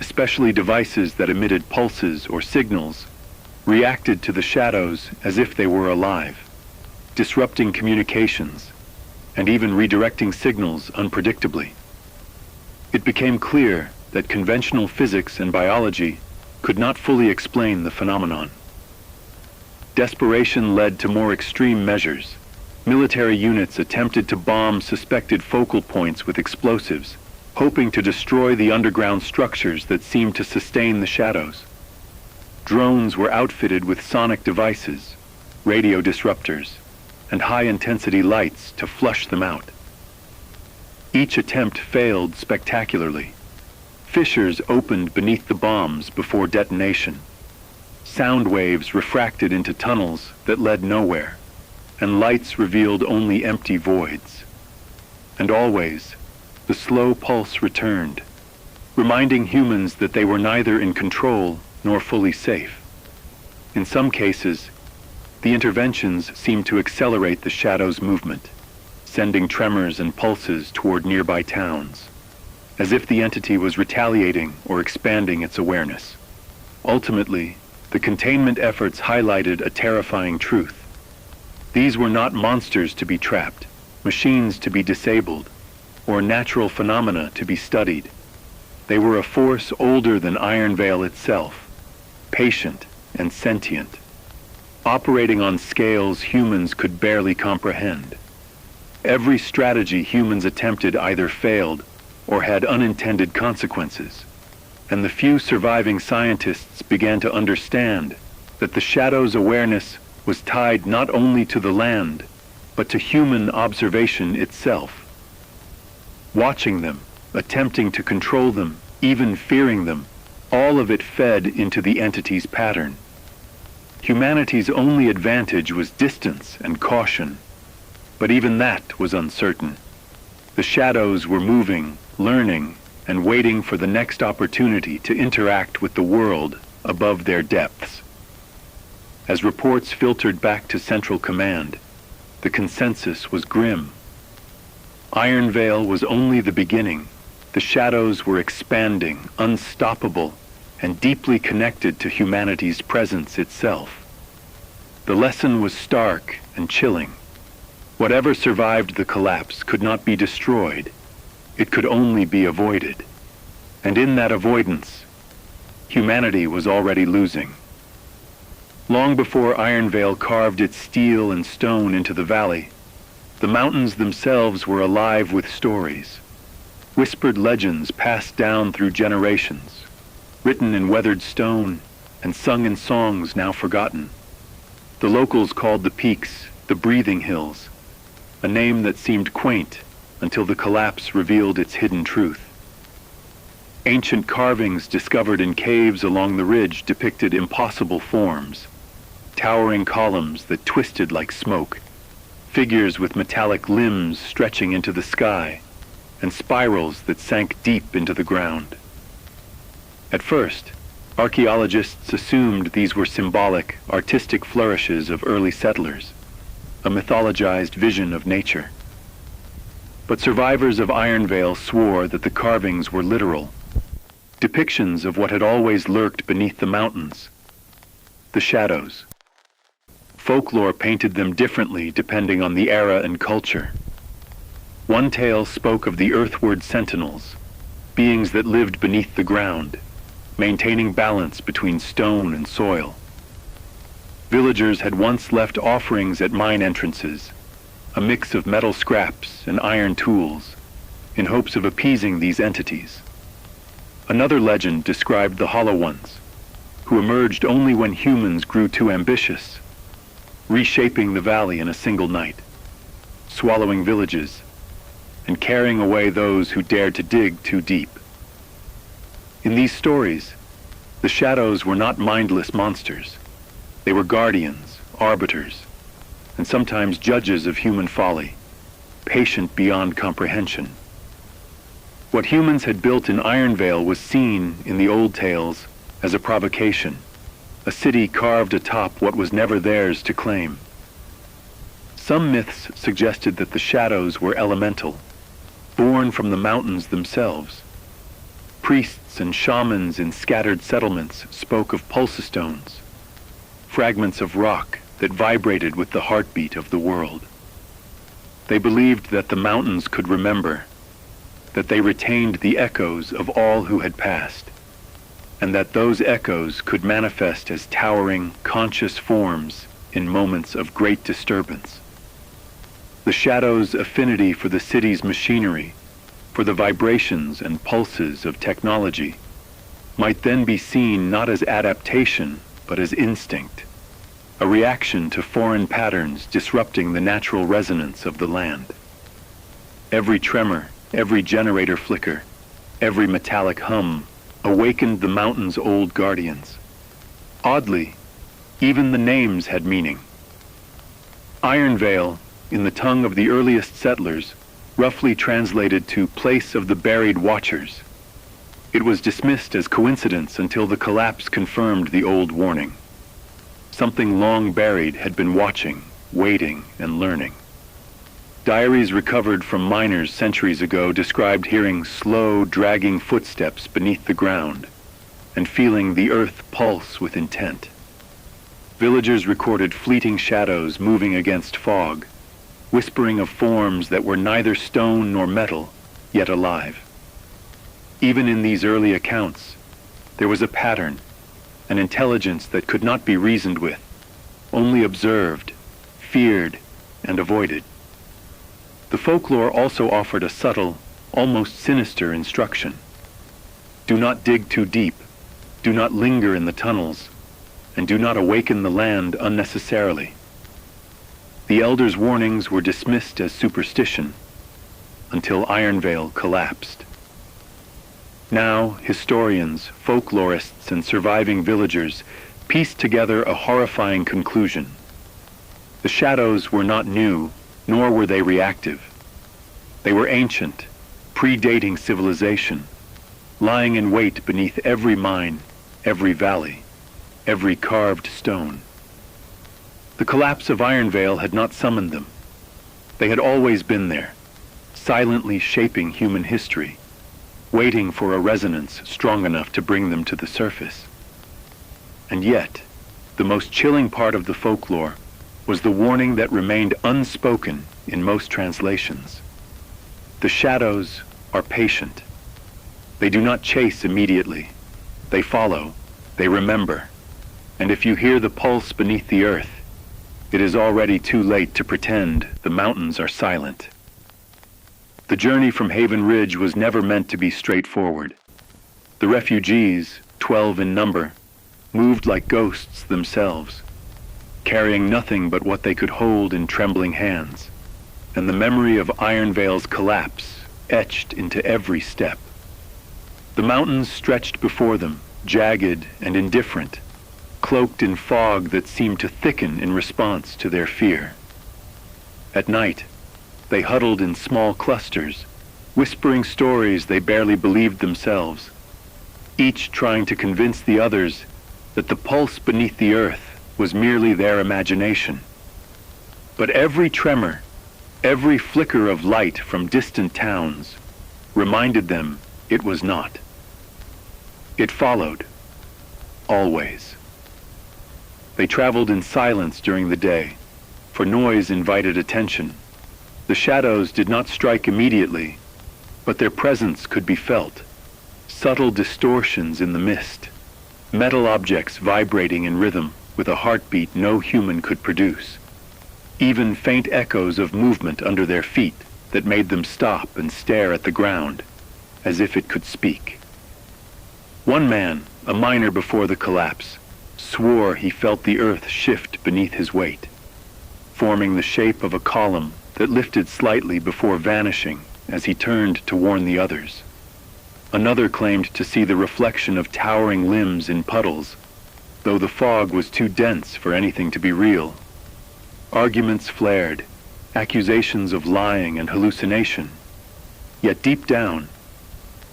especially devices that emitted pulses or signals, reacted to the shadows as if they were alive, disrupting communications and even redirecting signals unpredictably. It became clear that conventional physics and biology could not fully explain the phenomenon. Desperation led to more extreme measures. Military units attempted to bomb suspected focal points with explosives, hoping to destroy the underground structures that seemed to sustain the shadows. Drones were outfitted with sonic devices, radio disruptors, and high-intensity lights to flush them out. Each attempt failed spectacularly. Fissures opened beneath the bombs before detonation. Sound waves refracted into tunnels that led nowhere, and lights revealed only empty voids. And always, the slow pulse returned, reminding humans that they were neither in control nor fully safe. In some cases, the interventions seemed to accelerate the shadow's movement, sending tremors and pulses toward nearby towns, as if the entity was retaliating or expanding its awareness. Ultimately, the containment efforts highlighted a terrifying truth. These were not monsters to be trapped, machines to be disabled, or natural phenomena to be studied. They were a force older than Ironvale itself, patient and sentient, operating on scales humans could barely comprehend. Every strategy humans attempted either failed or had unintended consequences, and the few surviving scientists began to understand that the shadow's awareness was tied not only to the land, but to human observation itself. Watching them, attempting to control them, even fearing them, all of it fed into the entity's pattern. Humanity's only advantage was distance and caution, but even that was uncertain. The shadows were moving, learning, and waiting for the next opportunity to interact with the world above their depths. As reports filtered back to Central Command, the consensus was grim. Ironvale was only the beginning. The shadows were expanding, unstoppable, and deeply connected to humanity's presence itself. The lesson was stark and chilling. Whatever survived the collapse could not be destroyed. It could only be avoided. And in that avoidance, humanity was already losing. Long before Ironvale carved its steel and stone into the valley, the mountains themselves were alive with stories. Whispered legends passed down through generations, written in weathered stone and sung in songs now forgotten. The locals called the peaks the Breathing Hills, a name that seemed quaint until the collapse revealed its hidden truth. Ancient carvings discovered in caves along the ridge depicted impossible forms, towering columns that twisted like smoke, figures with metallic limbs stretching into the sky, and spirals that sank deep into the ground. At first, archaeologists assumed these were symbolic, artistic flourishes of early settlers, a mythologized vision of nature. But survivors of Ironvale swore that the carvings were literal, depictions of what had always lurked beneath the mountains, the shadows. Folklore painted them differently depending on the era and culture. One tale spoke of the earthward sentinels, beings that lived beneath the ground, maintaining balance between stone and soil. Villagers had once left offerings at mine entrances, a mix of metal scraps and iron tools, in hopes of appeasing these entities. Another legend described the Hollow Ones, who emerged only when humans grew too ambitious, reshaping the valley in a single night, swallowing villages, and carrying away those who dared to dig too deep. In these stories, the shadows were not mindless monsters. They were guardians, arbiters, and sometimes judges of human folly, patient beyond comprehension. What humans had built in Ironvale was seen in the old tales as a provocation, a city carved atop what was never theirs to claim. Some myths suggested that the shadows were elemental, born from the mountains themselves. Priests and shamans in scattered settlements spoke of pulsastones, fragments of rock that vibrated with the heartbeat of the world. They believed that the mountains could remember, that they retained the echoes of all who had passed, and that those echoes could manifest as towering, conscious forms in moments of great disturbance. The shadows' affinity for the city's machinery, for the vibrations and pulses of technology, might then be seen not as adaptation, but as instinct, a reaction to foreign patterns disrupting the natural resonance of the land. Every tremor, every generator flicker, every metallic hum awakened the mountain's old guardians. Oddly, even the names had meaning. Ironvale, in the tongue of the earliest settlers, roughly translated to place of the buried watchers. It was dismissed as coincidence until the collapse confirmed the old warning. Something long buried had been watching, waiting, and learning. Diaries recovered from miners centuries ago described hearing slow, dragging footsteps beneath the ground and feeling the earth pulse with intent. Villagers recorded fleeting shadows moving against fog, whispering of forms that were neither stone nor metal, yet alive. Even in these early accounts, there was a pattern, an intelligence that could not be reasoned with, only observed, feared, and avoided. The folklore also offered a subtle, almost sinister instruction. Do not dig too deep, do not linger in the tunnels, and do not awaken the land unnecessarily. The elders' warnings were dismissed as superstition until Ironvale collapsed. Now, historians, folklorists, and surviving villagers pieced together a horrifying conclusion. The shadows were not new, nor were they reactive. They were ancient, predating civilization, lying in wait beneath every mine, every valley, every carved stone. The collapse of Ironvale had not summoned them. They had always been there, silently shaping human history, waiting for a resonance strong enough to bring them to the surface. And yet, the most chilling part of the folklore was the warning that remained unspoken in most translations. The shadows are patient. They do not chase immediately. They follow, they remember. And if you hear the pulse beneath the earth, it is already too late to pretend the mountains are silent. The journey from Haven Ridge was never meant to be straightforward. The refugees, 12 in number, moved like ghosts themselves, carrying nothing but what they could hold in trembling hands, and the memory of Ironvale's collapse etched into every step. The mountains stretched before them, jagged and indifferent, cloaked in fog that seemed to thicken in response to their fear. At night, they huddled in small clusters, whispering stories they barely believed themselves, each trying to convince the others that the pulse beneath the earth was merely their imagination. But every tremor, every flicker of light from distant towns, reminded them it was not. It followed, always. They traveled in silence during the day, for noise invited attention. The shadows did not strike immediately, but their presence could be felt. Subtle distortions in the mist, metal objects vibrating in rhythm with a heartbeat no human could produce. even faint echoes of movement under their feet that made them stop and stare at the ground, as if it could speak. One man, a miner before the collapse, swore he felt the earth shift beneath his weight, forming the shape of a column that lifted slightly before vanishing as he turned to warn the others. Another claimed to see the reflection of towering limbs in puddles, though the fog was too dense for anything to be real. Arguments flared, accusations of lying and hallucination. Yet deep down,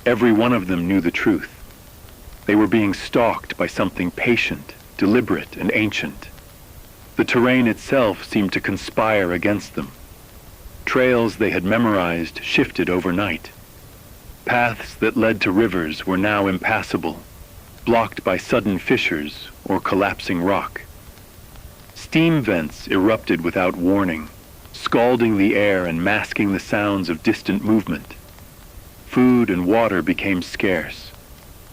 every one of them knew the truth. They were being stalked by something patient, deliberate, and ancient. The terrain itself seemed to conspire against them. Trails they had memorized shifted overnight. Paths that led to rivers were now impassable, blocked by sudden fissures or collapsing rock. Steam vents erupted without warning, scalding the air and masking the sounds of distant movement. Food and water became scarce,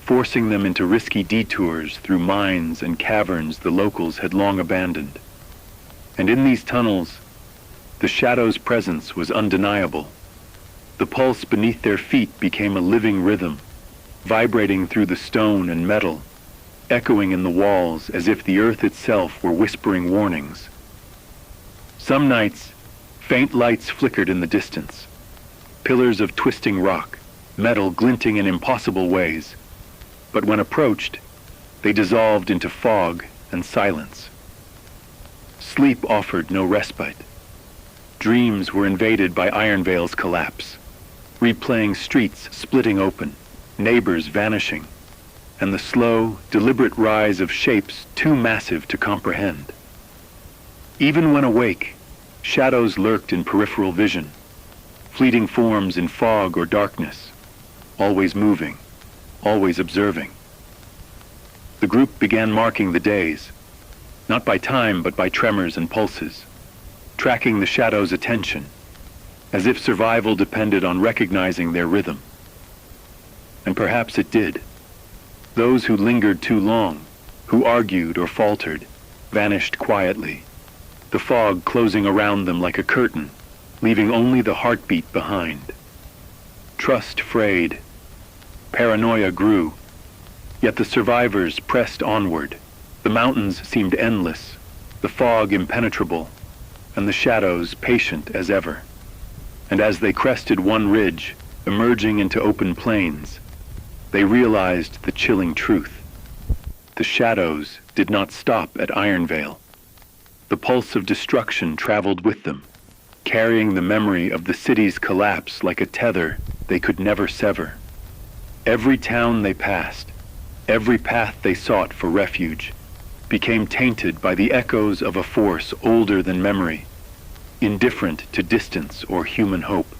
forcing them into risky detours through mines and caverns the locals had long abandoned. And in these tunnels, the shadow's presence was undeniable. The pulse beneath their feet became a living rhythm, vibrating through the stone and metal, echoing in the walls as if the earth itself were whispering warnings. Some nights, faint lights flickered in the distance, pillars of twisting rock, metal glinting in impossible ways. But when approached, they dissolved into fog and silence. Sleep offered no respite. Dreams were invaded by Ironvale's collapse, replaying streets splitting open, neighbors vanishing, and the slow, deliberate rise of shapes too massive to comprehend. Even when awake, shadows lurked in peripheral vision, fleeting forms in fog or darkness, always moving, always observing. The group began marking the days, not by time but by tremors and pulses, tracking the shadow's attention, as if survival depended on recognizing their rhythm. And perhaps it did. Those who lingered too long, who argued or faltered, vanished quietly, the fog closing around them like a curtain, leaving only the heartbeat behind. Trust frayed. Paranoia grew. Yet the survivors pressed onward. The mountains seemed endless, the fog impenetrable, and the shadows patient as ever. And as they crested one ridge, emerging into open plains, they realized the chilling truth. The shadows did not stop at Ironvale. The pulse of destruction traveled with them, carrying the memory of the city's collapse like a tether they could never sever. Every town they passed, every path they sought for refuge, became tainted by the echoes of a force older than memory, indifferent to distance or human hope.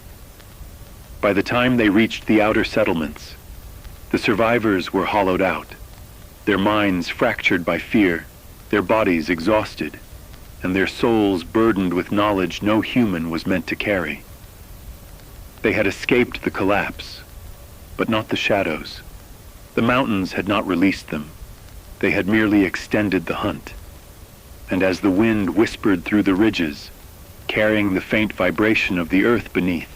By the time they reached the outer settlements, the survivors were hollowed out, their minds fractured by fear, their bodies exhausted, and their souls burdened with knowledge no human was meant to carry. They had escaped the collapse, but not the shadows. The mountains had not released them. They had merely extended the hunt. And as the wind whispered through the ridges, carrying the faint vibration of the earth beneath,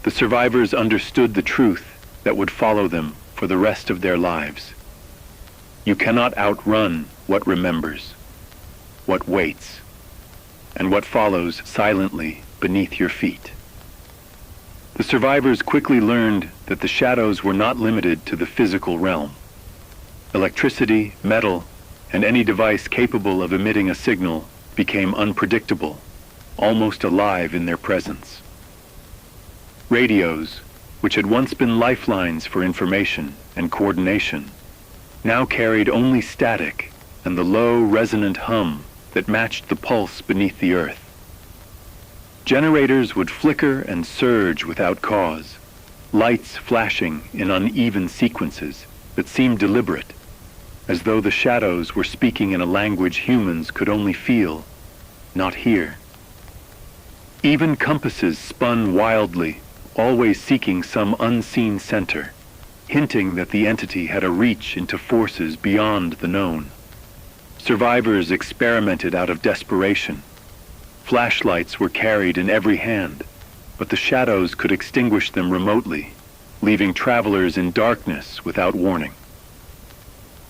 the survivors understood the truth that would follow them for the rest of their lives. You cannot outrun what remembers, what waits, and what follows silently beneath your feet. The survivors quickly learned that the shadows were not limited to the physical realm. Electricity, metal, and any device capable of emitting a signal became unpredictable, almost alive in their presence. Radios, which had once been lifelines for information and coordination, now carried only static and the low, resonant hum that matched the pulse beneath the earth. Generators would flicker and surge without cause, lights flashing in uneven sequences that seemed deliberate, as though the shadows were speaking in a language humans could only feel, not hear. Even compasses spun wildly, always seeking some unseen center, hinting that the entity had a reach into forces beyond the known. Survivors experimented out of desperation, Flashlights were carried in every hand, but the shadows could extinguish them remotely, leaving travelers in darkness without warning.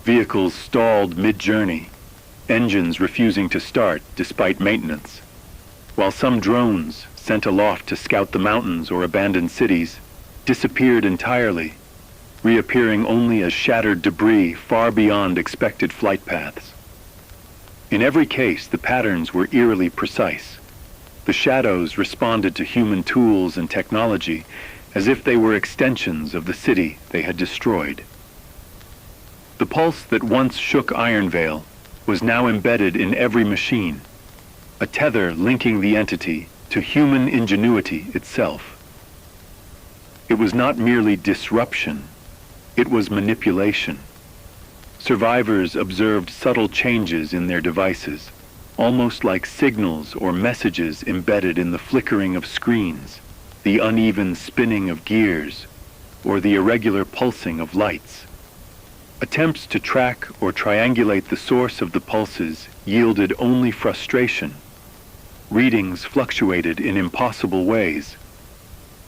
Vehicles stalled mid-journey, engines refusing to start despite maintenance, while some drones, sent aloft to scout the mountains or abandoned cities, disappeared entirely, reappearing only as shattered debris far beyond expected flight paths. In every case, the patterns were eerily precise. The shadows responded to human tools and technology as if they were extensions of the city they had destroyed. The pulse that once shook Ironvale was now embedded in every machine, a tether linking the entity to human ingenuity itself. It was not merely disruption, it was manipulation. Survivors observed subtle changes in their devices, almost like signals or messages embedded in the flickering of screens, the uneven spinning of gears, or the irregular pulsing of lights. Attempts to track or triangulate the source of the pulses yielded only frustration. Readings fluctuated in impossible ways.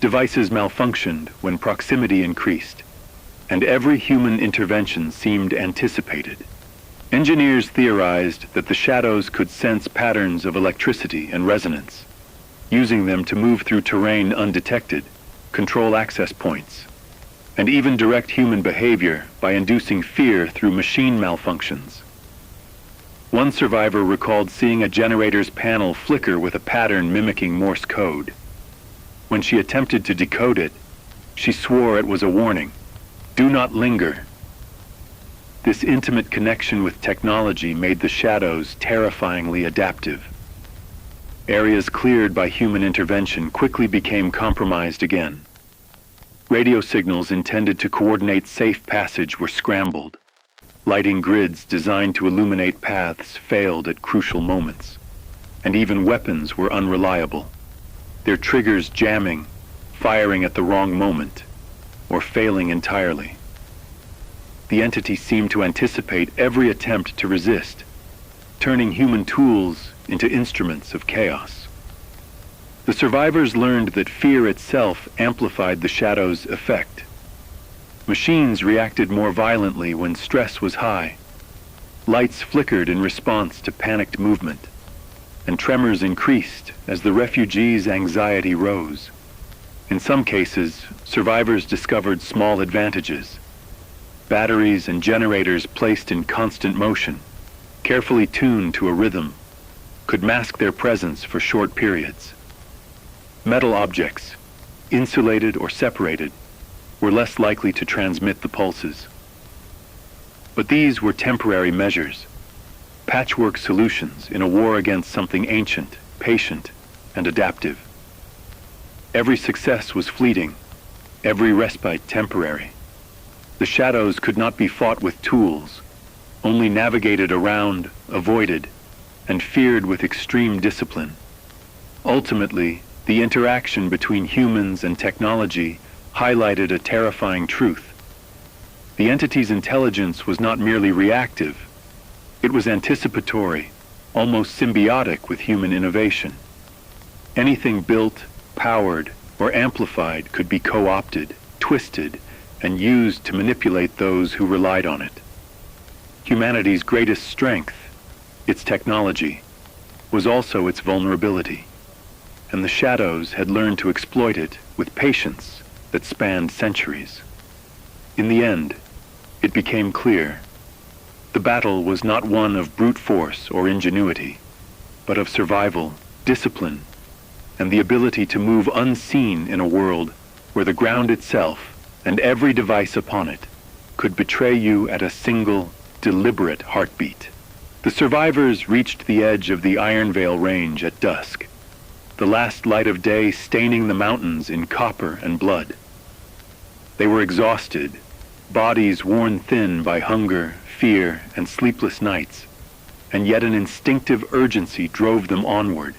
Devices malfunctioned when proximity increased, and every human intervention seemed anticipated. Engineers theorized that the shadows could sense patterns of electricity and resonance, using them to move through terrain undetected, control access points, and even direct human behavior by inducing fear through machine malfunctions. One survivor recalled seeing a generator's panel flicker with a pattern mimicking Morse code. When she attempted to decode it, she swore it was a warning. Do not linger. This intimate connection with technology made the shadows terrifyingly adaptive. Areas cleared by human intervention quickly became compromised again. Radio signals intended to coordinate safe passage were scrambled. Lighting grids designed to illuminate paths failed at crucial moments, and even weapons were unreliable, their triggers jamming, firing at the wrong moment, or failing entirely. The entity seemed to anticipate every attempt to resist, turning human tools into instruments of chaos. The survivors learned that fear itself amplified the shadow's effect. Machines reacted more violently when stress was high. Lights flickered in response to panicked movement, and tremors increased as the refugees' anxiety rose. In some cases, survivors discovered small advantages. Batteries and generators placed in constant motion, carefully tuned to a rhythm, could mask their presence for short periods. Metal objects, insulated or separated, were less likely to transmit the pulses. But these were temporary measures, patchwork solutions in a war against something ancient, patient, and adaptive. Every success was fleeting, every respite temporary. The shadows could not be fought with tools, only navigated around, avoided, and feared with extreme discipline. Ultimately, the interaction between humans and technology highlighted a terrifying truth. The entity's intelligence was not merely reactive, it was anticipatory, almost symbiotic with human innovation. Anything built, powered, or amplified could be co-opted, twisted, and used to manipulate those who relied on it. Humanity's greatest strength, its technology, was also its vulnerability, and the shadows had learned to exploit it with patience that spanned centuries. In the end, it became clear. The battle was not one of brute force or ingenuity, but of survival, discipline, and the ability to move unseen in a world where the ground itself and every device upon it could betray you at a single, deliberate heartbeat. The survivors reached the edge of the Ironvale range at dusk, the last light of day staining the mountains in copper and blood. They were exhausted, bodies worn thin by hunger, fear, and sleepless nights, and yet an instinctive urgency drove them onward.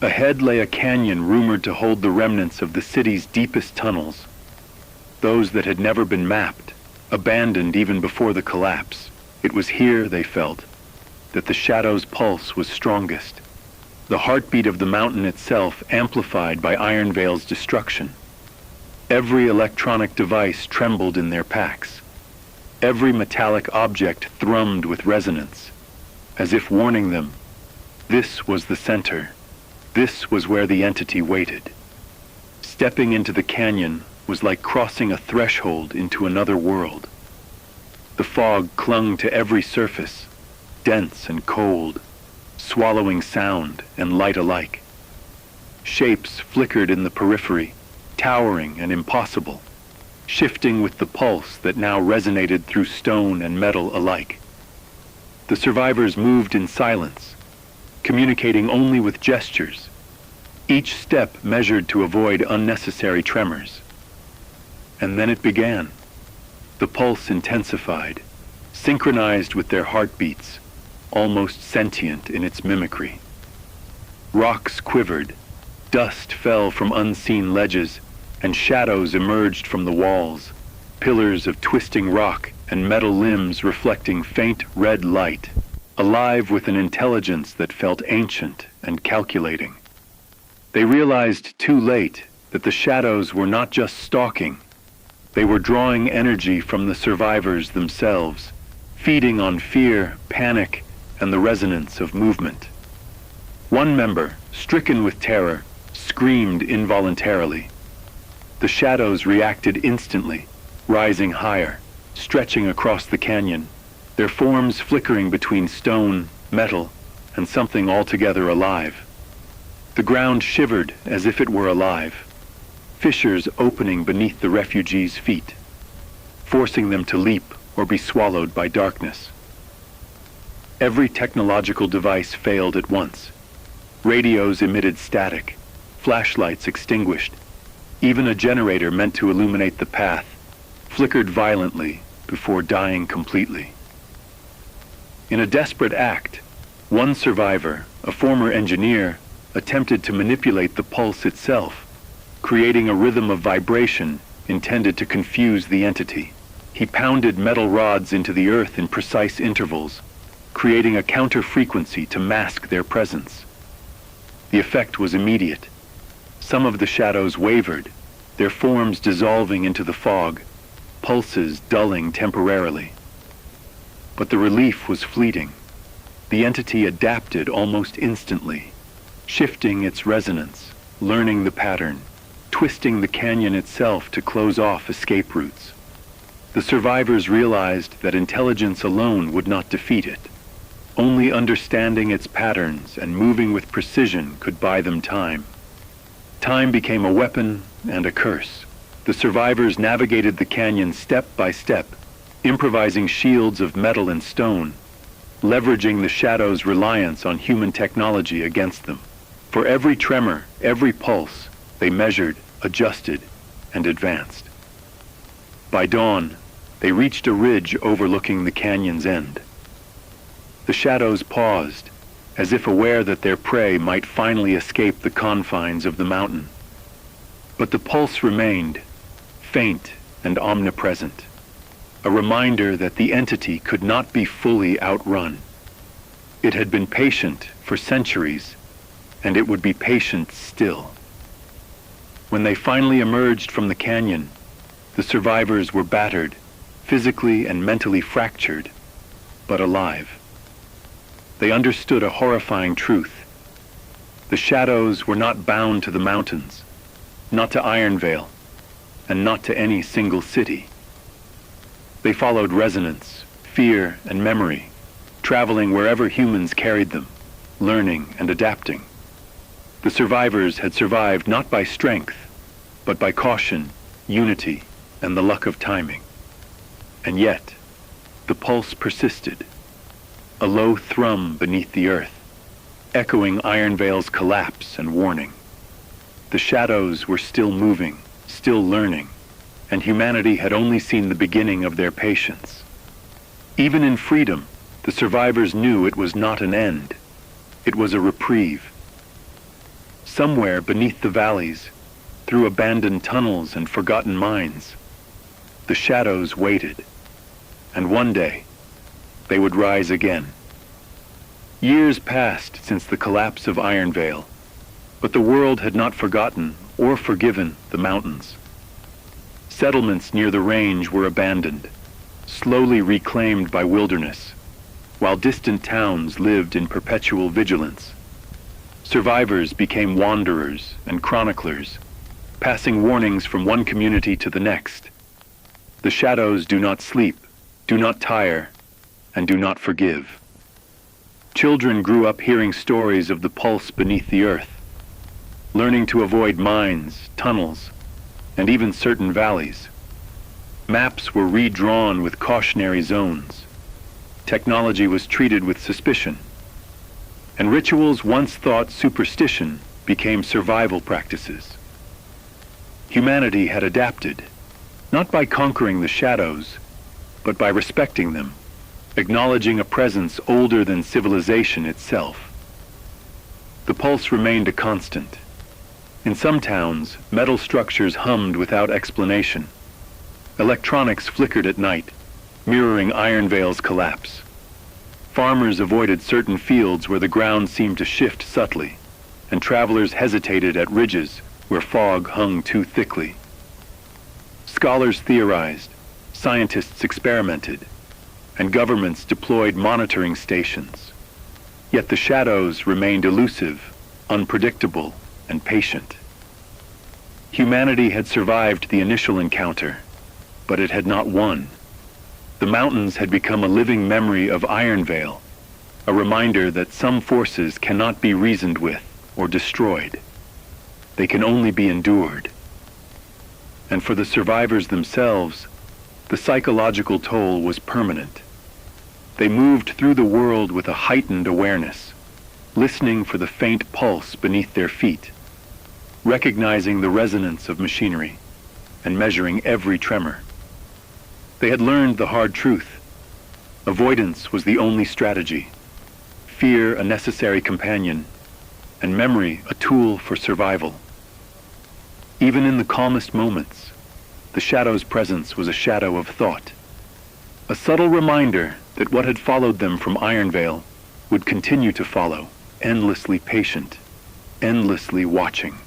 Ahead lay a canyon rumored to hold the remnants of the city's deepest tunnels, those that had never been mapped, abandoned even before the collapse. It was here, they felt, that the shadow's pulse was strongest. the heartbeat of the mountain itself amplified by Ironvale's destruction. Every electronic device trembled in their packs. Every metallic object thrummed with resonance, as if warning them, this was the center. This was where the entity waited. Stepping into the canyon was like crossing a threshold into another world. The fog clung to every surface, dense and cold, swallowing sound and light alike. Shapes flickered in the periphery, towering and impossible, shifting with the pulse that now resonated through stone and metal alike. The survivors moved in silence, communicating only with gestures, each step measured to avoid unnecessary tremors. And then it began. The pulse intensified, synchronized with their heartbeats, almost sentient in its mimicry. Rocks quivered, dust fell from unseen ledges, and shadows emerged from the walls, pillars of twisting rock and metal limbs reflecting faint red light, alive with an intelligence that felt ancient and calculating. They realized too late that the shadows were not just stalking. They were drawing energy from the survivors themselves, feeding on fear, panic, and the resonance of movement. One member, stricken with terror, screamed involuntarily. The shadows reacted instantly, rising higher, stretching across the canyon, their forms flickering between stone, metal, and something altogether alive. The ground shivered as if it were alive, fissures opening beneath the refugees' feet, forcing them to leap or be swallowed by darkness. Every technological device failed at once. Radios emitted static, flashlights extinguished. Even a generator meant to illuminate the path flickered violently before dying completely. In a desperate act, one survivor, a former engineer, attempted to manipulate the pulse itself, creating a rhythm of vibration intended to confuse the entity. He pounded metal rods into the earth in precise intervals, creating a counter-frequency to mask their presence. The effect was immediate. Some of the shadows wavered, their forms dissolving into the fog, pulses dulling temporarily. But the relief was fleeting. The entity adapted almost instantly, shifting its resonance, learning the pattern, twisting the canyon itself to close off escape routes. The survivors realized that intelligence alone would not defeat it. Only understanding its patterns and moving with precision could buy them time. Time became a weapon and a curse. The survivors navigated the canyon step by step, improvising shields of metal and stone, leveraging the shadows' reliance on human technology against them. For every tremor, every pulse, they measured, adjusted, and advanced. By dawn, they reached a ridge overlooking the canyon's end. The shadows paused, as if aware that their prey might finally escape the confines of the mountain. But the pulse remained, faint and omnipresent, a reminder that the entity could not be fully outrun. It had been patient for centuries, and it would be patient still. When they finally emerged from the canyon, the survivors were battered, physically and mentally fractured, but alive. They understood a horrifying truth. The shadows were not bound to the mountains, not to Ironvale, and not to any single city. They followed resonance, fear, and memory, traveling wherever humans carried them, learning and adapting. The survivors had survived not by strength, but by caution, unity, and the luck of timing. And yet, the pulse persisted, a low thrum beneath the earth, echoing Ironvale's collapse and warning. The shadows were still moving, still learning, and humanity had only seen the beginning of their patience. Even in freedom, the survivors knew it was not an end. It was a reprieve. Somewhere beneath the valleys, through abandoned tunnels and forgotten mines, the shadows waited, and one day they would rise again. Years passed since the collapse of Ironvale, but the world had not forgotten or forgiven the mountains. Settlements near the range were abandoned, slowly reclaimed by wilderness, while distant towns lived in perpetual vigilance. Survivors became wanderers and chroniclers, passing warnings from one community to the next. The shadows do not sleep, do not tire, and do not forgive. Children grew up hearing stories of the pulse beneath the earth, learning to avoid mines, tunnels, and even certain valleys. Maps were redrawn with cautionary zones. Technology was treated with suspicion. And rituals once thought superstition became survival practices. Humanity had adapted, not by conquering the shadows, but by respecting them, acknowledging a presence older than civilization itself. The pulse remained a constant. In some towns, metal structures hummed without explanation. Electronics flickered at night, mirroring Ironvale's collapse. Farmers avoided certain fields where the ground seemed to shift subtly, and travelers hesitated at ridges where fog hung too thickly. Scholars theorized, scientists experimented, and governments deployed monitoring stations. Yet the shadows remained elusive, unpredictable, and patient. Humanity had survived the initial encounter, but it had not won. The mountains had become a living memory of Ironvale, a reminder that some forces cannot be reasoned with or destroyed. They can only be endured. And for the survivors themselves, the psychological toll was permanent. They moved through the world with a heightened awareness, listening for the faint pulse beneath their feet, recognizing the resonance of machinery, and measuring every tremor. They had learned the hard truth. Avoidance was the only strategy, fear a necessary companion, and memory a tool for survival. Even in the calmest moments, the shadow's presence was a shadow of thought, a subtle reminder that what had followed them from Ironvale would continue to follow, endlessly patient, endlessly watching.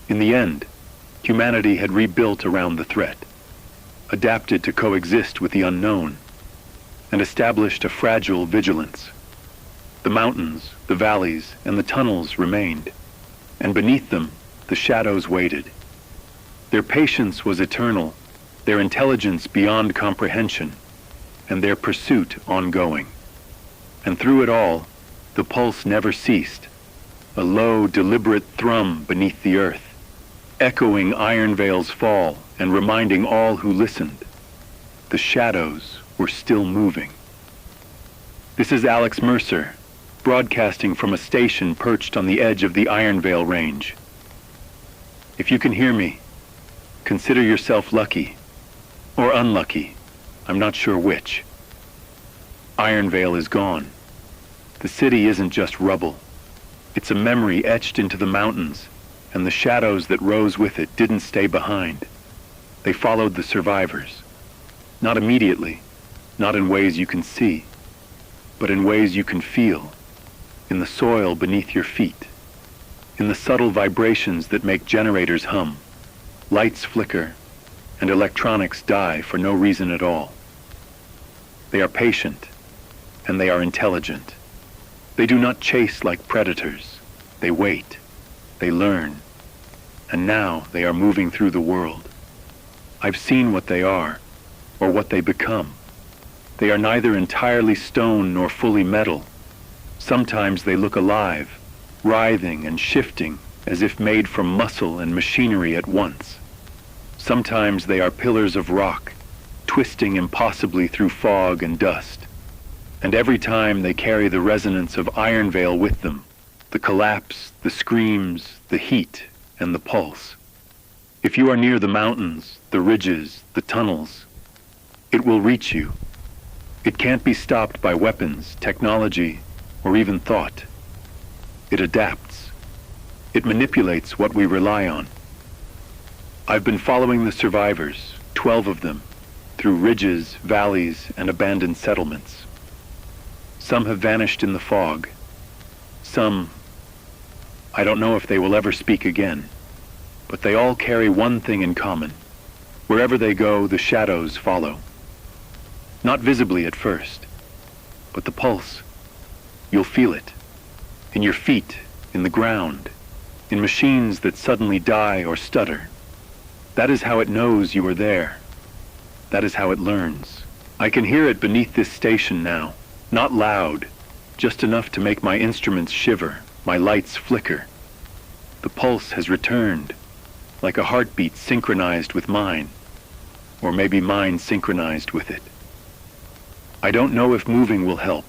In the end, humanity had rebuilt around the threat, adapted to coexist with the unknown, and established a fragile vigilance. The mountains, the valleys, and the tunnels remained, and beneath them, the shadows waited. Their patience was eternal, their intelligence beyond comprehension, and their pursuit ongoing. And through it all, the pulse never ceased, a low, deliberate thrum beneath the earth, echoing Ironvale's fall and reminding all who listened, the shadows were still moving. This is Alex Mercer, broadcasting from a station perched on the edge of the Ironvale range. If you can hear me, consider yourself lucky, or unlucky, I'm not sure which. Ironvale is gone. The city isn't just rubble. It's a memory etched into the mountains, and the shadows that rose with it didn't stay behind. They followed the survivors. Not immediately, not in ways you can see, but in ways you can feel, in the soil beneath your feet, in the subtle vibrations that make generators hum, lights flicker, and electronics die for no reason at all. They are patient, and they are intelligent. They do not chase like predators. They wait, they learn, and now they are moving through the world. I've seen what they are, or what they become. They are neither entirely stone nor fully metal. Sometimes they look alive, writhing and shifting as if made from muscle and machinery at once. Sometimes they are pillars of rock, twisting impossibly through fog and dust. And every time they carry the resonance of Ironvale with them, the collapse, the screams, the heat, and the pulse. If you are near the mountains, the ridges, the tunnels, it will reach you. It can't be stopped by weapons, technology, or even thought. It adapts. It manipulates what we rely on. I've been following the survivors, 12 of them, through ridges, valleys, and abandoned settlements. Some have vanished in the fog. Some, I don't know if they will ever speak again, but they all carry one thing in common. Wherever they go, the shadows follow. Not visibly at first, but the pulse. You'll feel it. In your feet, in the ground, in machines that suddenly die or stutter. That is how it knows you are there. That is how it learns. I can hear it beneath this station now. Not loud, just enough to make my instruments shiver, my lights flicker. The pulse has returned, like a heartbeat synchronized with mine, or maybe mine synchronized with it. I don't know if moving will help.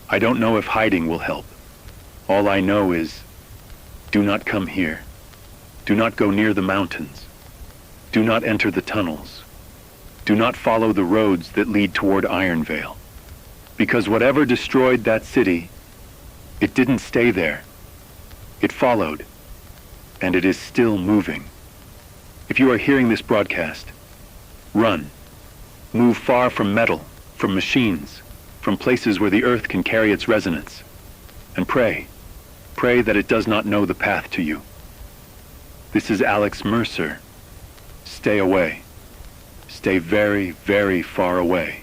I don't know if hiding will help. All I know is, do not come here. Do not go near the mountains. Do not enter the tunnels. Do not follow the roads that lead toward Ironvale. Because whatever destroyed that city, it didn't stay there. It followed, and it is still moving. If you are hearing this broadcast, run. Move far from metal, from machines, from places where the earth can carry its resonance. And pray. Pray that it does not know the path to you. This is Alex Mercer. Stay away. Stay very, very far away.